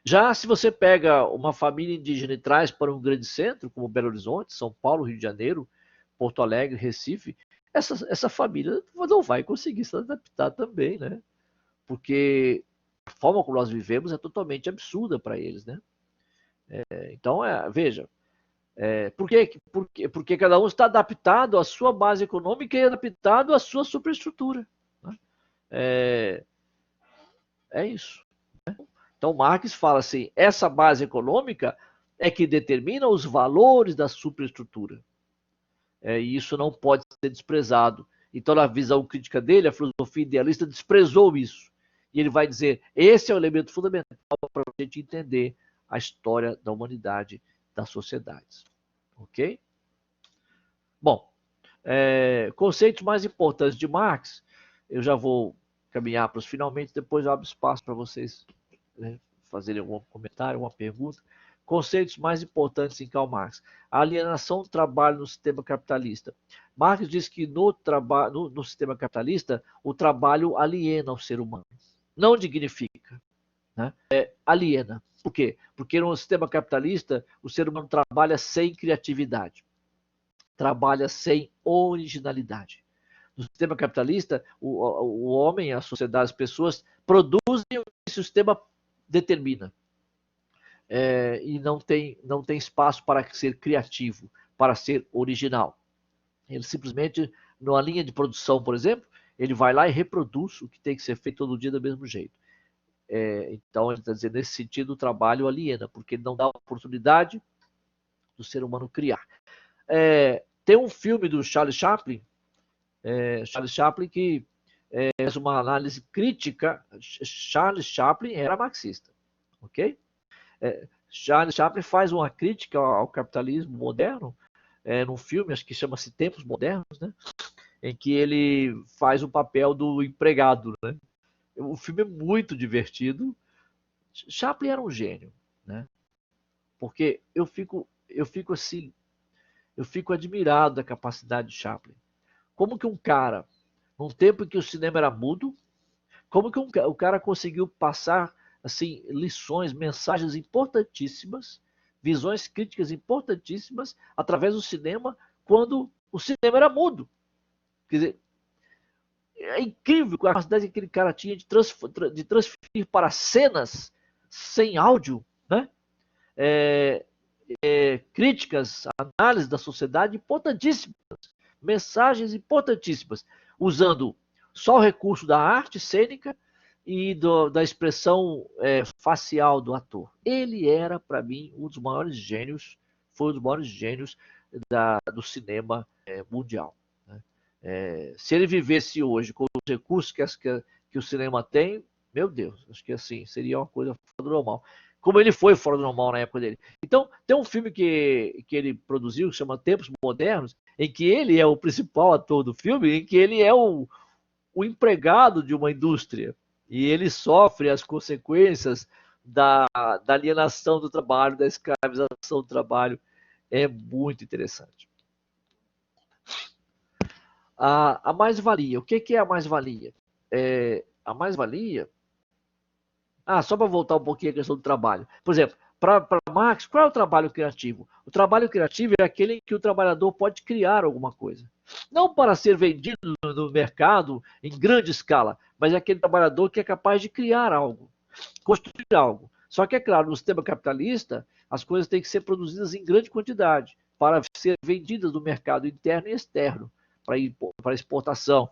Já se você pega uma família indígena e traz para um grande centro, como Belo Horizonte, São Paulo, Rio de Janeiro, Porto Alegre, Recife, essa família não vai conseguir se adaptar também, né? Porque a forma como nós vivemos é totalmente absurda para eles, né? Então, veja, porque cada um está adaptado à sua base econômica e adaptado à sua superestrutura, né? É, é isso. Então, Marx fala assim: essa base econômica é que determina os valores da superestrutura. E isso não pode ser desprezado. Então, na visão crítica dele, a filosofia idealista desprezou isso. E ele vai dizer: esse é o elemento fundamental para a gente entender a história da humanidade, das sociedades. Ok? Bom, conceitos mais importantes de Marx, eu já vou caminhar para os finalmente, depois eu abro espaço para vocês, né, fazerem algum comentário, alguma pergunta. Conceitos mais importantes em Karl Marx. A alienação do trabalho no sistema capitalista. Marx diz que no sistema capitalista, o trabalho aliena o ser humano. Não dignifica, né? Aliena. Por quê? Porque no sistema capitalista, o ser humano trabalha sem criatividade, trabalha sem originalidade. No sistema capitalista, o homem, a sociedade, as pessoas produzem o que o sistema determina. E não tem espaço para ser criativo, para ser original. Ele simplesmente, numa linha de produção, por exemplo, ele vai lá e reproduz o que tem que ser feito todo dia do mesmo jeito. Então, ele está dizendo, nesse sentido, o trabalho aliena, porque ele não dá oportunidade do ser humano criar. Tem um filme do Charles Chaplin, que faz uma análise crítica. Charles Chaplin era marxista, ok? Charles Chaplin faz uma crítica ao capitalismo moderno, num filme, acho que chama-se Tempos Modernos, né? Em que ele faz o papel do empregado, né? O filme é muito divertido. Chaplin era um gênio, né? Porque eu fico assim, eu fico admirado da capacidade de Chaplin. Como que um cara, num tempo em que o cinema era mudo, como que o cara conseguiu passar assim, lições, mensagens importantíssimas, visões críticas importantíssimas através do cinema, quando o cinema era mudo. Quer dizer, é incrível a capacidade que aquele cara tinha de transferir para cenas sem áudio, né? Críticas, análise da sociedade importantíssimas, mensagens importantíssimas, usando só o recurso da arte cênica e da expressão facial do ator. Ele era, para mim, um dos maiores gênios, foi um dos maiores gênios do cinema mundial. Né? Se ele vivesse hoje com os recursos que o cinema tem, meu Deus, acho que assim, seria uma coisa fora do normal. Como ele foi fora do normal na época dele. Então, tem um filme que ele produziu, que chama Tempos Modernos, em que ele é o principal ator do filme, em que ele é o empregado de uma indústria. E ele sofre as consequências da alienação do trabalho, da escravização do trabalho. É muito interessante. A mais-valia. O que é a mais-valia? A mais-valia... só para voltar um pouquinho à questão do trabalho. Por exemplo, para Marx, qual é o trabalho criativo? O trabalho criativo é aquele em que o trabalhador pode criar alguma coisa. Não para ser vendido no mercado em grande escala, mas é aquele trabalhador que é capaz de criar algo, construir algo. Só que, é claro, no sistema capitalista, as coisas têm que ser produzidas em grande quantidade para ser vendidas no mercado interno e externo, para exportação.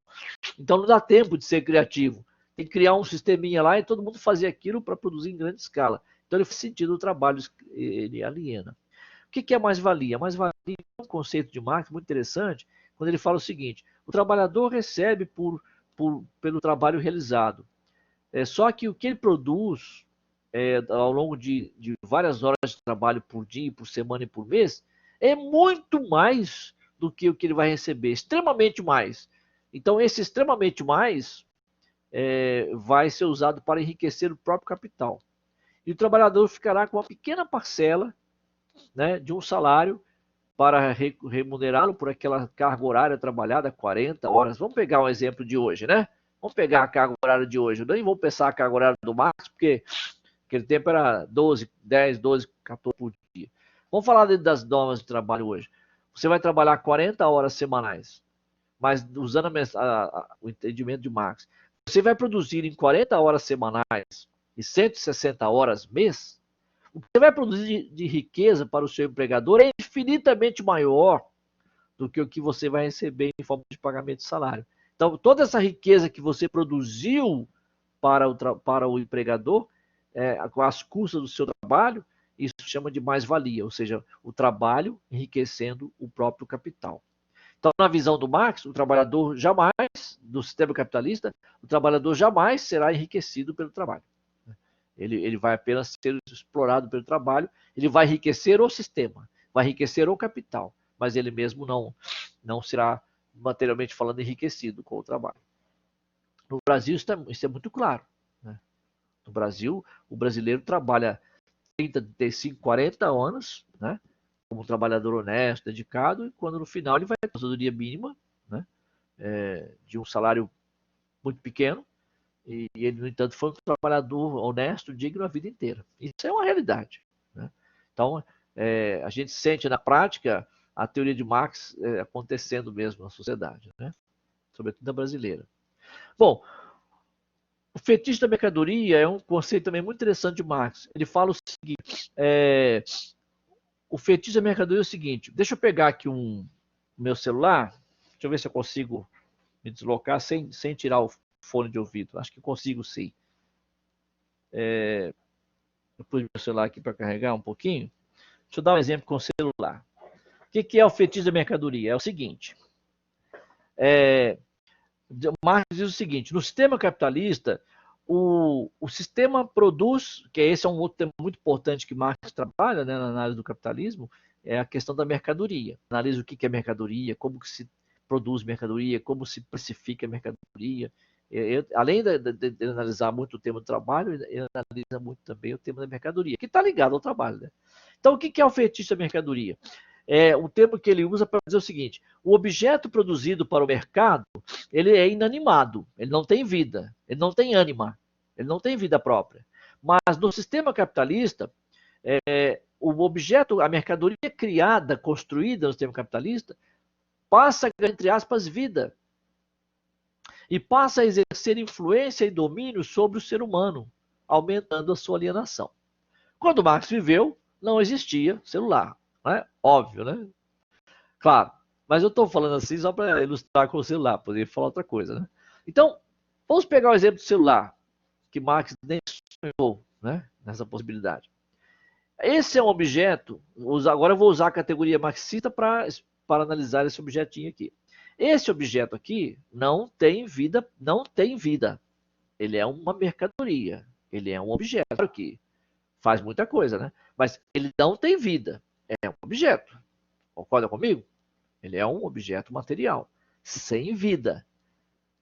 Então não dá tempo de ser criativo. Tem que criar um sisteminha lá e todo mundo fazer aquilo para produzir em grande escala. Então ele faz sentido, o trabalho ele aliena. O que é mais-valia? Mais-valia é um conceito de Marx muito interessante, quando ele fala o seguinte: o trabalhador recebe pelo trabalho realizado. Só que o que ele produz ao longo de várias horas de trabalho por dia, por semana e por mês, é muito mais do que o que ele vai receber, extremamente mais. Então, esse extremamente mais vai ser usado para enriquecer o próprio capital. E o trabalhador ficará com uma pequena parcela, né, de um salário para remunerá-lo por aquela carga horária trabalhada, 40 horas. Vamos pegar um exemplo de hoje, né? Vamos pegar a carga horária de hoje. Eu nem vou pensar a carga horária do Marx, porque aquele tempo era 10, 12, 14 por dia. Vamos falar das normas de trabalho hoje. Você vai trabalhar 40 horas semanais, mas usando o entendimento de Marx. Você vai produzir em 40 horas semanais e 160 horas mês, o que você vai produzir de riqueza para o seu empregador é infinitamente maior do que o que você vai receber em forma de pagamento de salário. Então, toda essa riqueza que você produziu para o empregador, com as custas do seu trabalho, isso chama de mais-valia, ou seja, o trabalho enriquecendo o próprio capital. Então, na visão do Marx, o trabalhador jamais, do sistema capitalista, o trabalhador jamais será enriquecido pelo trabalho. Ele vai apenas ser explorado pelo trabalho, ele vai enriquecer o sistema, vai enriquecer o capital, mas ele mesmo não será, materialmente falando, enriquecido com o trabalho. No Brasil, isso é muito claro. Né? No Brasil, o brasileiro trabalha 30, 35, 40 anos, né? Como um trabalhador honesto, dedicado, e quando no final ele vai ter a aposentadoria mínima, né? De um salário muito pequeno, e ele, no entanto, foi um trabalhador honesto, digno a vida inteira. Isso é uma realidade. Né? Então, a gente sente na prática a teoria de Marx acontecendo mesmo na sociedade, né? Sobretudo na brasileira. Bom, o fetiche da mercadoria é um conceito também muito interessante de Marx. Ele fala o seguinte: o fetiche da mercadoria é o seguinte. Deixa eu pegar aqui o meu celular. Deixa eu ver se eu consigo me deslocar sem tirar o fone de ouvido. Acho que consigo sim. Eu pus meu celular aqui para carregar um pouquinho. Deixa eu dar um exemplo com o celular. O que é o fetiche da mercadoria? É o seguinte. Marx diz o seguinte: no sistema capitalista, o sistema produz, que esse é um outro tema muito importante que Marx trabalha, né, na análise do capitalismo, é a questão da mercadoria. Analisa o que é mercadoria, como que se produz mercadoria, como se precifica mercadoria. Além de analisar muito o tema do trabalho, ele analisa muito também o tema da mercadoria, que está ligado ao trabalho. Né? Então, o que é o fetiche da mercadoria? É um termo que ele usa para dizer o seguinte: o objeto produzido para o mercado, ele é inanimado, ele não tem vida, ele não tem ânima, ele não tem vida própria. Mas no sistema capitalista, o objeto, a mercadoria criada, construída no sistema capitalista, passa, entre aspas, vida. E passa a exercer influência e domínio sobre o ser humano, aumentando a sua alienação. Quando Marx viveu, não existia celular. Né? Óbvio, né? Claro. Mas eu estou falando assim só para ilustrar com o celular, poderia falar outra coisa. Né? Então, vamos pegar o exemplo do celular, que Marx nem sonhou, né, nessa possibilidade. Esse é um objeto, agora eu vou usar a categoria marxista para analisar esse objetinho aqui. Esse objeto aqui não tem vida, não tem vida. Ele é uma mercadoria, ele é um objeto aqui. Faz muita coisa, né? Mas ele não tem vida, é um objeto. Concorda comigo? Ele é um objeto material, sem vida,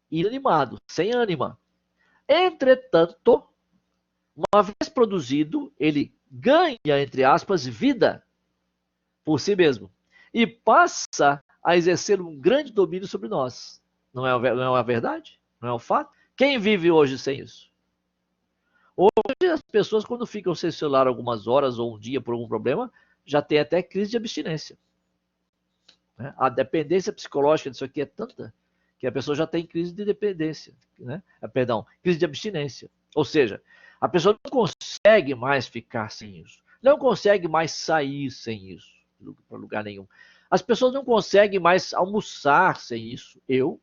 inanimado, sem ânima. Entretanto, uma vez produzido, ele ganha, entre aspas, vida por si mesmo e passa a exercer um grande domínio sobre nós. Não é a verdade? Não é o fato? Quem vive hoje sem isso? Hoje as pessoas, quando ficam sem celular algumas horas ou um dia por algum problema, já tem até crise de abstinência. A dependência psicológica disso aqui é tanta que a pessoa já tem crise de dependência, né? Perdão, crise de abstinência. Ou seja, a pessoa não consegue mais ficar sem isso, não consegue mais sair sem isso, para lugar nenhum. As pessoas não conseguem mais almoçar sem isso. Eu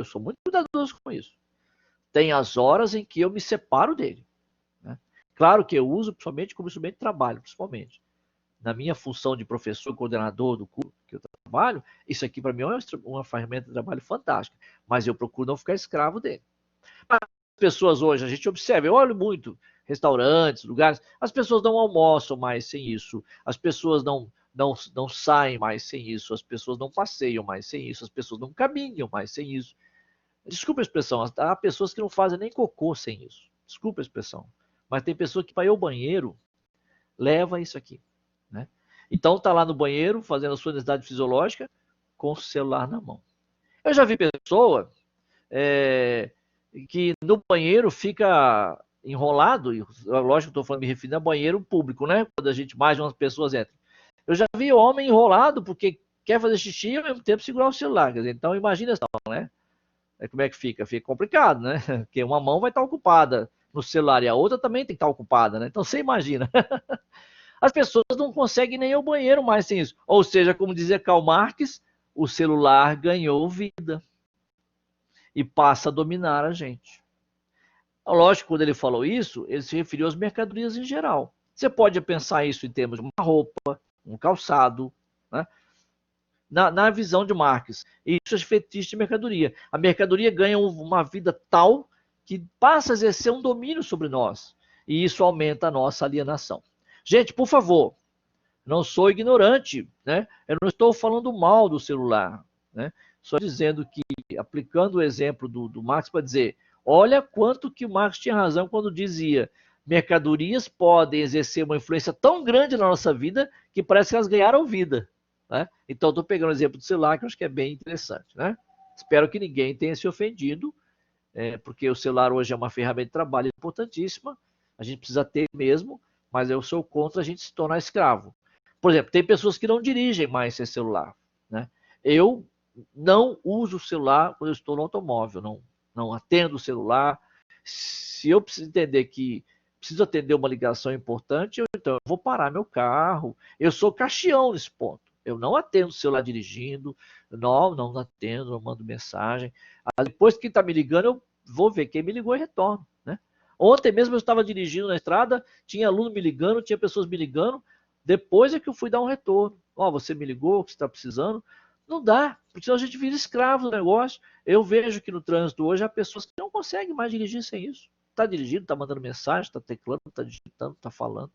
sou muito cuidadoso com isso. Tem as horas em que eu me separo dele. Né? Claro que eu uso principalmente como instrumento de trabalho, principalmente. Na minha função de professor, coordenador do curso que eu trabalho, isso aqui para mim é uma ferramenta de trabalho fantástica, mas eu procuro não ficar escravo dele. Mas as pessoas hoje, a gente observa, eu olho muito, restaurantes, lugares, as pessoas não almoçam mais sem isso, as pessoas não saem mais sem isso, as pessoas não passeiam mais sem isso, as pessoas não caminham mais sem isso. Desculpa a expressão, há pessoas que não fazem nem cocô sem isso. Desculpa a expressão. Mas tem pessoa que para ir ao banheiro leva isso aqui. Né? Então está lá no banheiro fazendo a sua necessidade fisiológica com o celular na mão. Eu já vi pessoa que no banheiro fica enrolado, e lógico que estou falando me referindo a banheiro público, né? Quando a gente mais de umas pessoas entram. Eu já vi homem enrolado porque quer fazer xixi e ao mesmo tempo segurar o celular. Quer dizer, então imagina só, né? Como é que fica? Fica complicado, né? Porque uma mão vai estar ocupada no celular e a outra também tem que estar ocupada, né? Então você imagina. As pessoas não conseguem nem ir ao banheiro mais sem isso. Ou seja, como dizia Karl Marx, o celular ganhou vida e passa a dominar a gente. Lógico, quando ele falou isso, ele se referiu às mercadorias em geral. Você pode pensar isso em termos de uma roupa, um calçado, né? Na visão de Marx. Isso é fetiche de mercadoria. A mercadoria ganha uma vida tal que passa a exercer um domínio sobre nós. E isso aumenta a nossa alienação. Gente, por favor, não sou ignorante, né? Eu não estou falando mal do celular, né? Só dizendo que, aplicando o exemplo do Marx para dizer, olha quanto que o Marx tinha razão quando dizia mercadorias podem exercer uma influência tão grande na nossa vida que parece que elas ganharam vida. Né? Então, estou pegando o exemplo do celular, que eu acho que é bem interessante. Né? Espero que ninguém tenha se ofendido, porque o celular hoje é uma ferramenta de trabalho importantíssima, a gente precisa ter mesmo, mas eu sou contra a gente se tornar escravo. Por exemplo, tem pessoas que não dirigem mais sem celular. Né? Eu não uso o celular quando eu estou no automóvel, não atendo o celular. Se eu preciso entender que preciso atender uma ligação importante, então eu vou parar meu carro. Eu sou caxião nesse ponto. Eu não atendo o celular dirigindo, não atendo, não mando mensagem. Depois que quem está me ligando, eu vou ver quem me ligou e retorno. Né? Ontem mesmo eu estava dirigindo na estrada, tinha aluno me ligando, tinha pessoas me ligando. Depois é que eu fui dar um retorno. Você me ligou, o que você está precisando? Não dá, porque senão a gente vira escravo do negócio. Eu vejo que no trânsito hoje há pessoas que não conseguem mais dirigir sem isso. Está dirigindo, está mandando mensagem, está teclando, está digitando, está falando.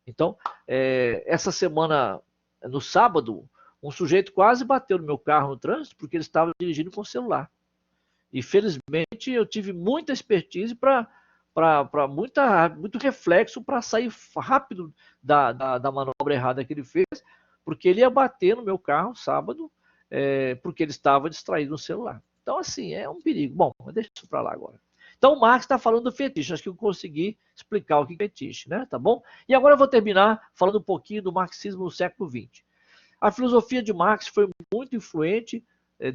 Então, essa semana, no sábado, um sujeito quase bateu no meu carro no trânsito porque ele estava dirigindo com o celular. E felizmente eu tive muita expertise para muito reflexo para sair rápido da manobra errada que ele fez, porque ele ia bater no meu carro sábado, porque ele estava distraído no celular. Então, assim, é um perigo. Bom, deixa isso para lá agora. Então, Marx está falando do fetiche. Acho que eu consegui explicar o que é fetiche, né? Tá bom? E agora eu vou terminar falando um pouquinho do marxismo no século XX. A filosofia de Marx foi muito influente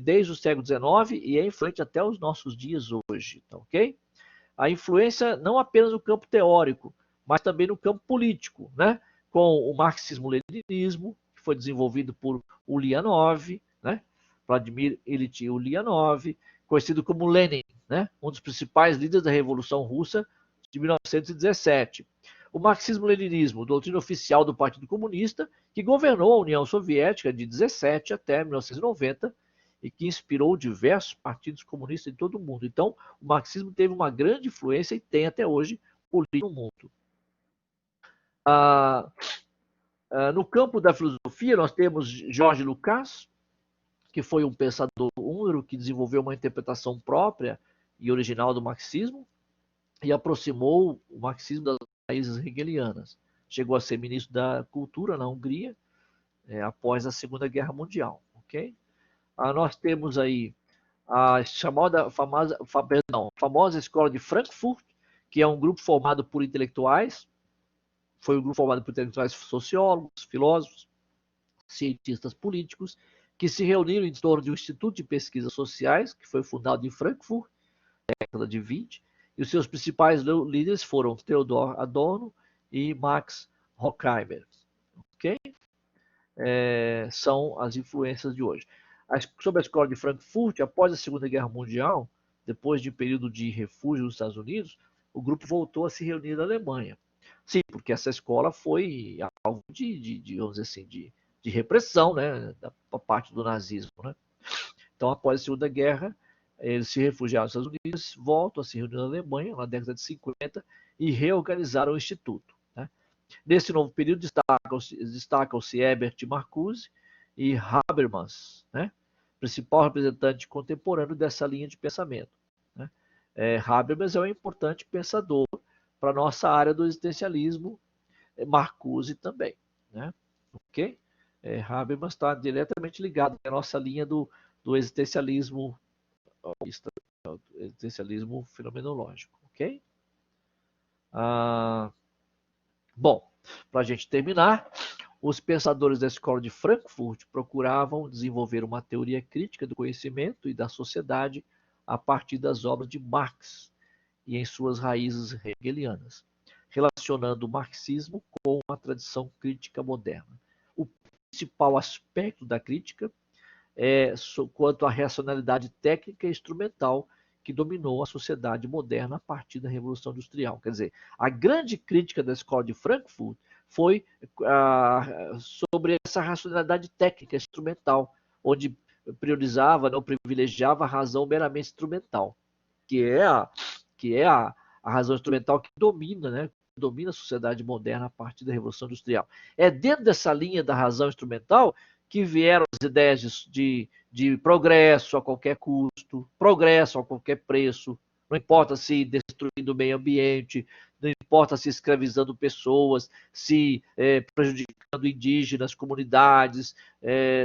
desde o século XIX e é influente até os nossos dias hoje, tá ok? A influência não apenas no campo teórico, mas também no campo político, né? Com o marxismo-leninismo, que foi desenvolvido por Ulyanov, né? Vladimir Ilyich Ulyanov, conhecido como Lenin, né? Um dos principais líderes da Revolução Russa de 1917. O marxismo-leninismo, doutrina oficial do Partido Comunista, que governou a União Soviética de 17 até 1990 e que inspirou diversos partidos comunistas em todo o mundo. Então, o marxismo teve uma grande influência e tem até hoje política no mundo. No campo da filosofia, nós temos Jorge Lucas, que foi um pensador húngaro que desenvolveu uma interpretação própria e original do marxismo e aproximou o marxismo das raízes hegelianas. Chegou a ser ministro da Cultura na Hungria após a Segunda Guerra Mundial. Okay? Nós temos aí a chamada famosa Escola de Frankfurt, que é um grupo formado por intelectuais, foi um grupo formado por intelectuais sociólogos, filósofos, cientistas políticos, que se reuniram em torno de um Instituto de Pesquisas Sociais, que foi fundado em Frankfurt, na década de 20, e os seus principais líderes foram Theodor Adorno e Max Horkheimer. Okay? São as influências de hoje. Sobre a escola de Frankfurt, após a Segunda Guerra Mundial, depois de um período de refúgio nos Estados Unidos, o grupo voltou a se reunir na Alemanha. Sim, porque essa escola foi alvo vamos dizer assim, de repressão, né, da parte do nazismo, né? Então, após a Segunda Guerra, eles se refugiaram nos Estados Unidos, voltam a se reunir na Alemanha, na década de 50, e reorganizaram o Instituto. Né? Nesse novo período, destacam-se Herbert Marcuse e Habermas, né? Principal representante contemporâneo dessa linha de pensamento. Né? Habermas é um importante pensador para a nossa área do existencialismo, Marcuse também. Né? Ok? Habermas está diretamente ligado à nossa linha do existencialismo, existencialismo fenomenológico. Ok? Bom, para a gente terminar, os pensadores da escola de Frankfurt procuravam desenvolver uma teoria crítica do conhecimento e da sociedade a partir das obras de Marx e em suas raízes hegelianas, relacionando o marxismo com a tradição crítica moderna. O principal aspecto da crítica é quanto à racionalidade técnica e instrumental que dominou a sociedade moderna a partir da Revolução Industrial. Quer dizer, a grande crítica da escola de Frankfurt foi sobre essa racionalidade técnica instrumental, onde priorizava, não privilegiava a razão meramente instrumental, que é a razão instrumental que domina, né? Domina a sociedade moderna a partir da Revolução Industrial. É dentro dessa linha da razão instrumental que vieram as ideias de progresso a qualquer custo, progresso a qualquer preço, não importa se destruindo o meio ambiente, não importa se escravizando pessoas, se prejudicando indígenas, comunidades,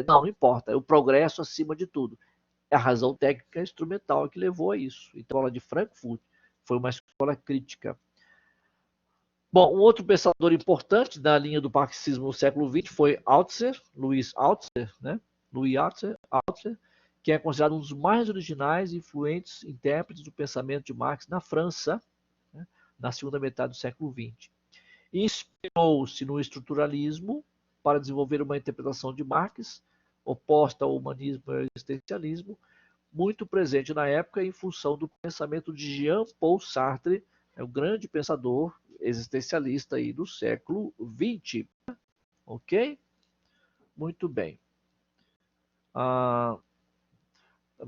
não importa, é o progresso acima de tudo. A razão técnica instrumental que levou a isso. Então, a escola de Frankfurt foi uma escola crítica. Bom, um outro pensador importante da linha do marxismo no século XX foi Louis Althusser, né? Louis Althusser, que é considerado um dos mais originais e influentes intérpretes do pensamento de Marx na França, né? Na segunda metade do século XX. Inspirou-se no estruturalismo para desenvolver uma interpretação de Marx oposta ao humanismo e ao existencialismo, muito presente na época em função do pensamento de Jean-Paul Sartre, o grande pensador existencialista aí do século XX. Ok? Muito bem.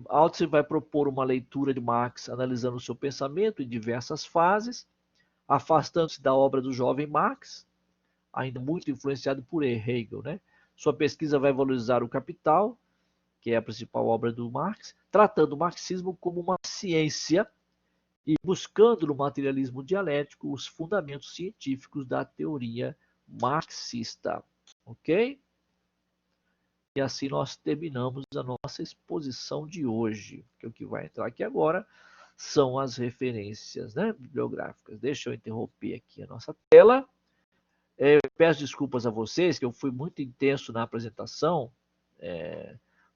Althusser vai propor uma leitura de Marx analisando o seu pensamento em diversas fases, afastando-se da obra do jovem Marx, ainda muito influenciado por Hegel. Né? Sua pesquisa vai valorizar o Capital, que é a principal obra do Marx, tratando o marxismo como uma ciência e buscando no materialismo dialético os fundamentos científicos da teoria marxista. Ok? E assim nós terminamos a nossa exposição de hoje. Que o que vai entrar aqui agora são as referências, né, bibliográficas. Deixa eu interromper aqui a nossa tela. Peço desculpas a vocês, que eu fui muito intenso na apresentação,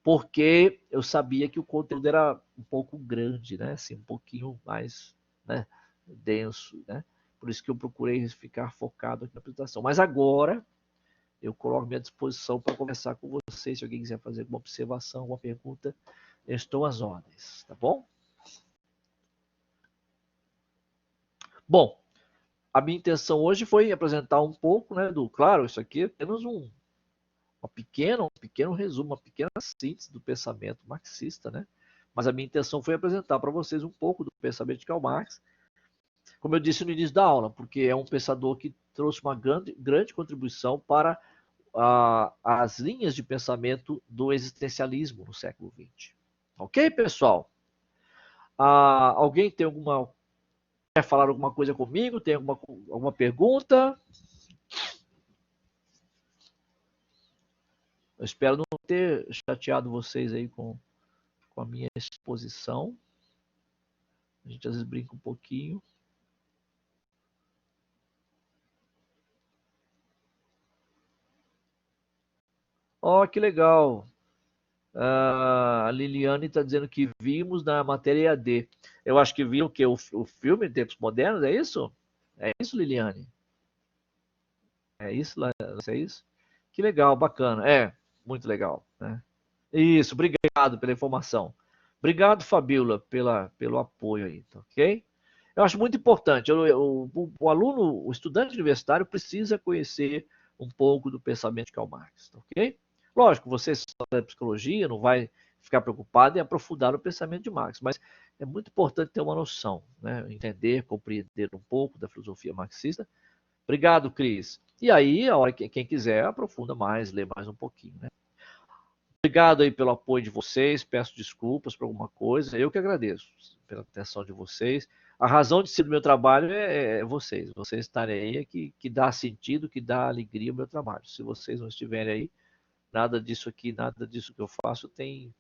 porque eu sabia que o conteúdo era um pouco grande, né? Assim, um pouquinho mais, né, denso, né? Por isso que eu procurei ficar focado aqui na apresentação. Mas agora eu coloco à minha disposição para conversar com vocês. Se alguém quiser fazer alguma observação, alguma pergunta, eu estou às ordens, tá bom? Bom, a minha intenção hoje foi apresentar um pouco, né, claro, isso aqui é apenas um pequeno resumo, uma pequena síntese do pensamento marxista, né? Mas a minha intenção foi apresentar para vocês um pouco do pensamento de Karl Marx, como eu disse no início da aula, porque é um pensador que trouxe uma grande contribuição para as linhas de pensamento do existencialismo no século XX. Ok, pessoal? Alguém quer falar alguma coisa comigo? Tem alguma pergunta? Eu espero não ter chateado vocês aí com a minha exposição. A gente às vezes brinca um pouquinho. Ó, que legal. A Liliane está dizendo que vimos na matéria EAD. Eu acho que viram que o filme Tempos Modernos, é isso? É isso, Liliane? É isso, é isso? Que legal, bacana. Muito legal, né? Isso, obrigado pela informação. Obrigado, Fabíola, pelo apoio aí, tá ok? Eu acho muito importante. O aluno, o estudante universitário precisa conhecer um pouco do pensamento de Karl Marx, tá ok? Lógico, você da psicologia não vai ficar preocupado em aprofundar o pensamento de Marx, mas é muito importante ter uma noção, né? Entender, compreender um pouco da filosofia marxista. Obrigado, Cris. E aí, a hora que quem quiser, aprofunda mais, lê mais um pouquinho, né? Obrigado aí pelo apoio de vocês, peço desculpas por alguma coisa, eu que agradeço pela atenção de vocês. A razão de ser do meu trabalho é vocês estarem aí é que dá sentido, que dá alegria ao meu trabalho. Se vocês não estiverem aí, nada disso aqui, nada disso que eu faço tem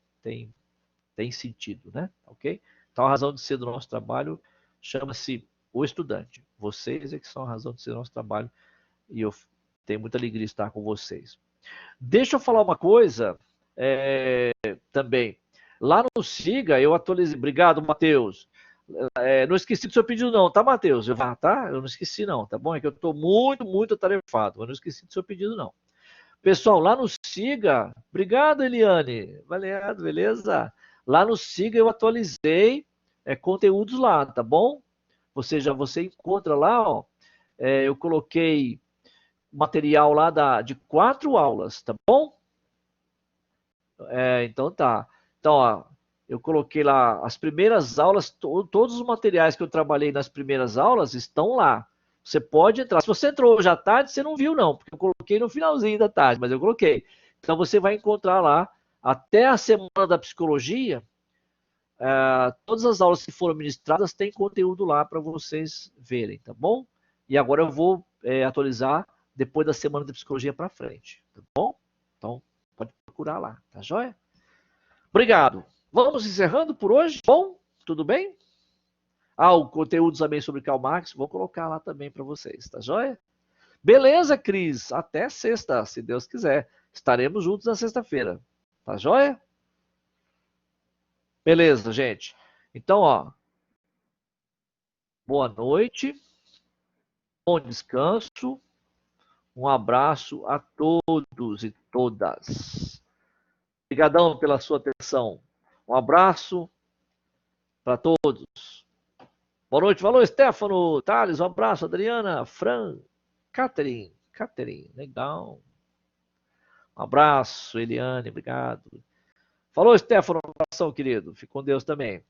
sentido, né? Ok? Então a razão de ser do nosso trabalho chama-se o estudante. Vocês é que são a razão de ser do nosso trabalho e eu tenho muita alegria de estar com vocês. Deixa eu falar uma coisa também. Lá no Siga, eu atualizei. Obrigado, Matheus. Não esqueci do seu pedido, não, tá, Matheus? Tá? Eu não esqueci, não, tá bom? É que eu tô muito atarefado, mas não esqueci do seu pedido, não. Pessoal, lá no Siga, obrigado, Eliane. Valeu, beleza? Lá no Siga eu atualizei conteúdos lá, tá bom? Você encontra lá, ó. Eu coloquei material lá de 4 aulas, tá bom? Então tá. Então, ó, eu coloquei lá as primeiras aulas, todos os materiais que eu trabalhei nas primeiras aulas estão lá. Você pode entrar. Se você entrou hoje à tarde, você não viu, não, porque eu coloquei no finalzinho da tarde, mas eu coloquei. Então você vai encontrar lá, até a semana da psicologia, todas as aulas que foram ministradas têm conteúdo lá para vocês verem, tá bom? E agora eu vou atualizar depois da semana da psicologia para frente, tá bom? Então, pode procurar lá, tá joia? Obrigado. Vamos encerrando por hoje? Bom, tudo bem? O conteúdo também sobre Karl Marx, vou colocar lá também para vocês, tá joia? Beleza, Cris? Até sexta, se Deus quiser. Estaremos juntos na sexta-feira, tá joia? Beleza, gente. Então, ó, boa noite, bom descanso, um abraço a todos e todas. Obrigadão pela sua atenção. Um abraço para todos. Boa noite, falou, Stefano, Thales, um abraço, Adriana, Fran, Catherine, legal. Um abraço, Eliane, obrigado. Falou, Stefano, um abração, querido. Fique com Deus também.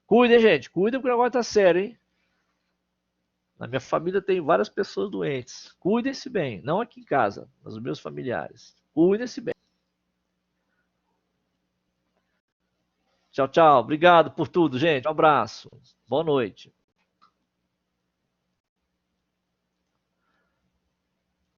Cuidem, gente, cuidem porque o negócio tá sério, hein? Na minha família tem várias pessoas doentes. Cuidem-se bem, não aqui em casa, mas os meus familiares. Cuidem-se bem. Tchau, tchau. Obrigado por tudo, gente. Um abraço. Boa noite.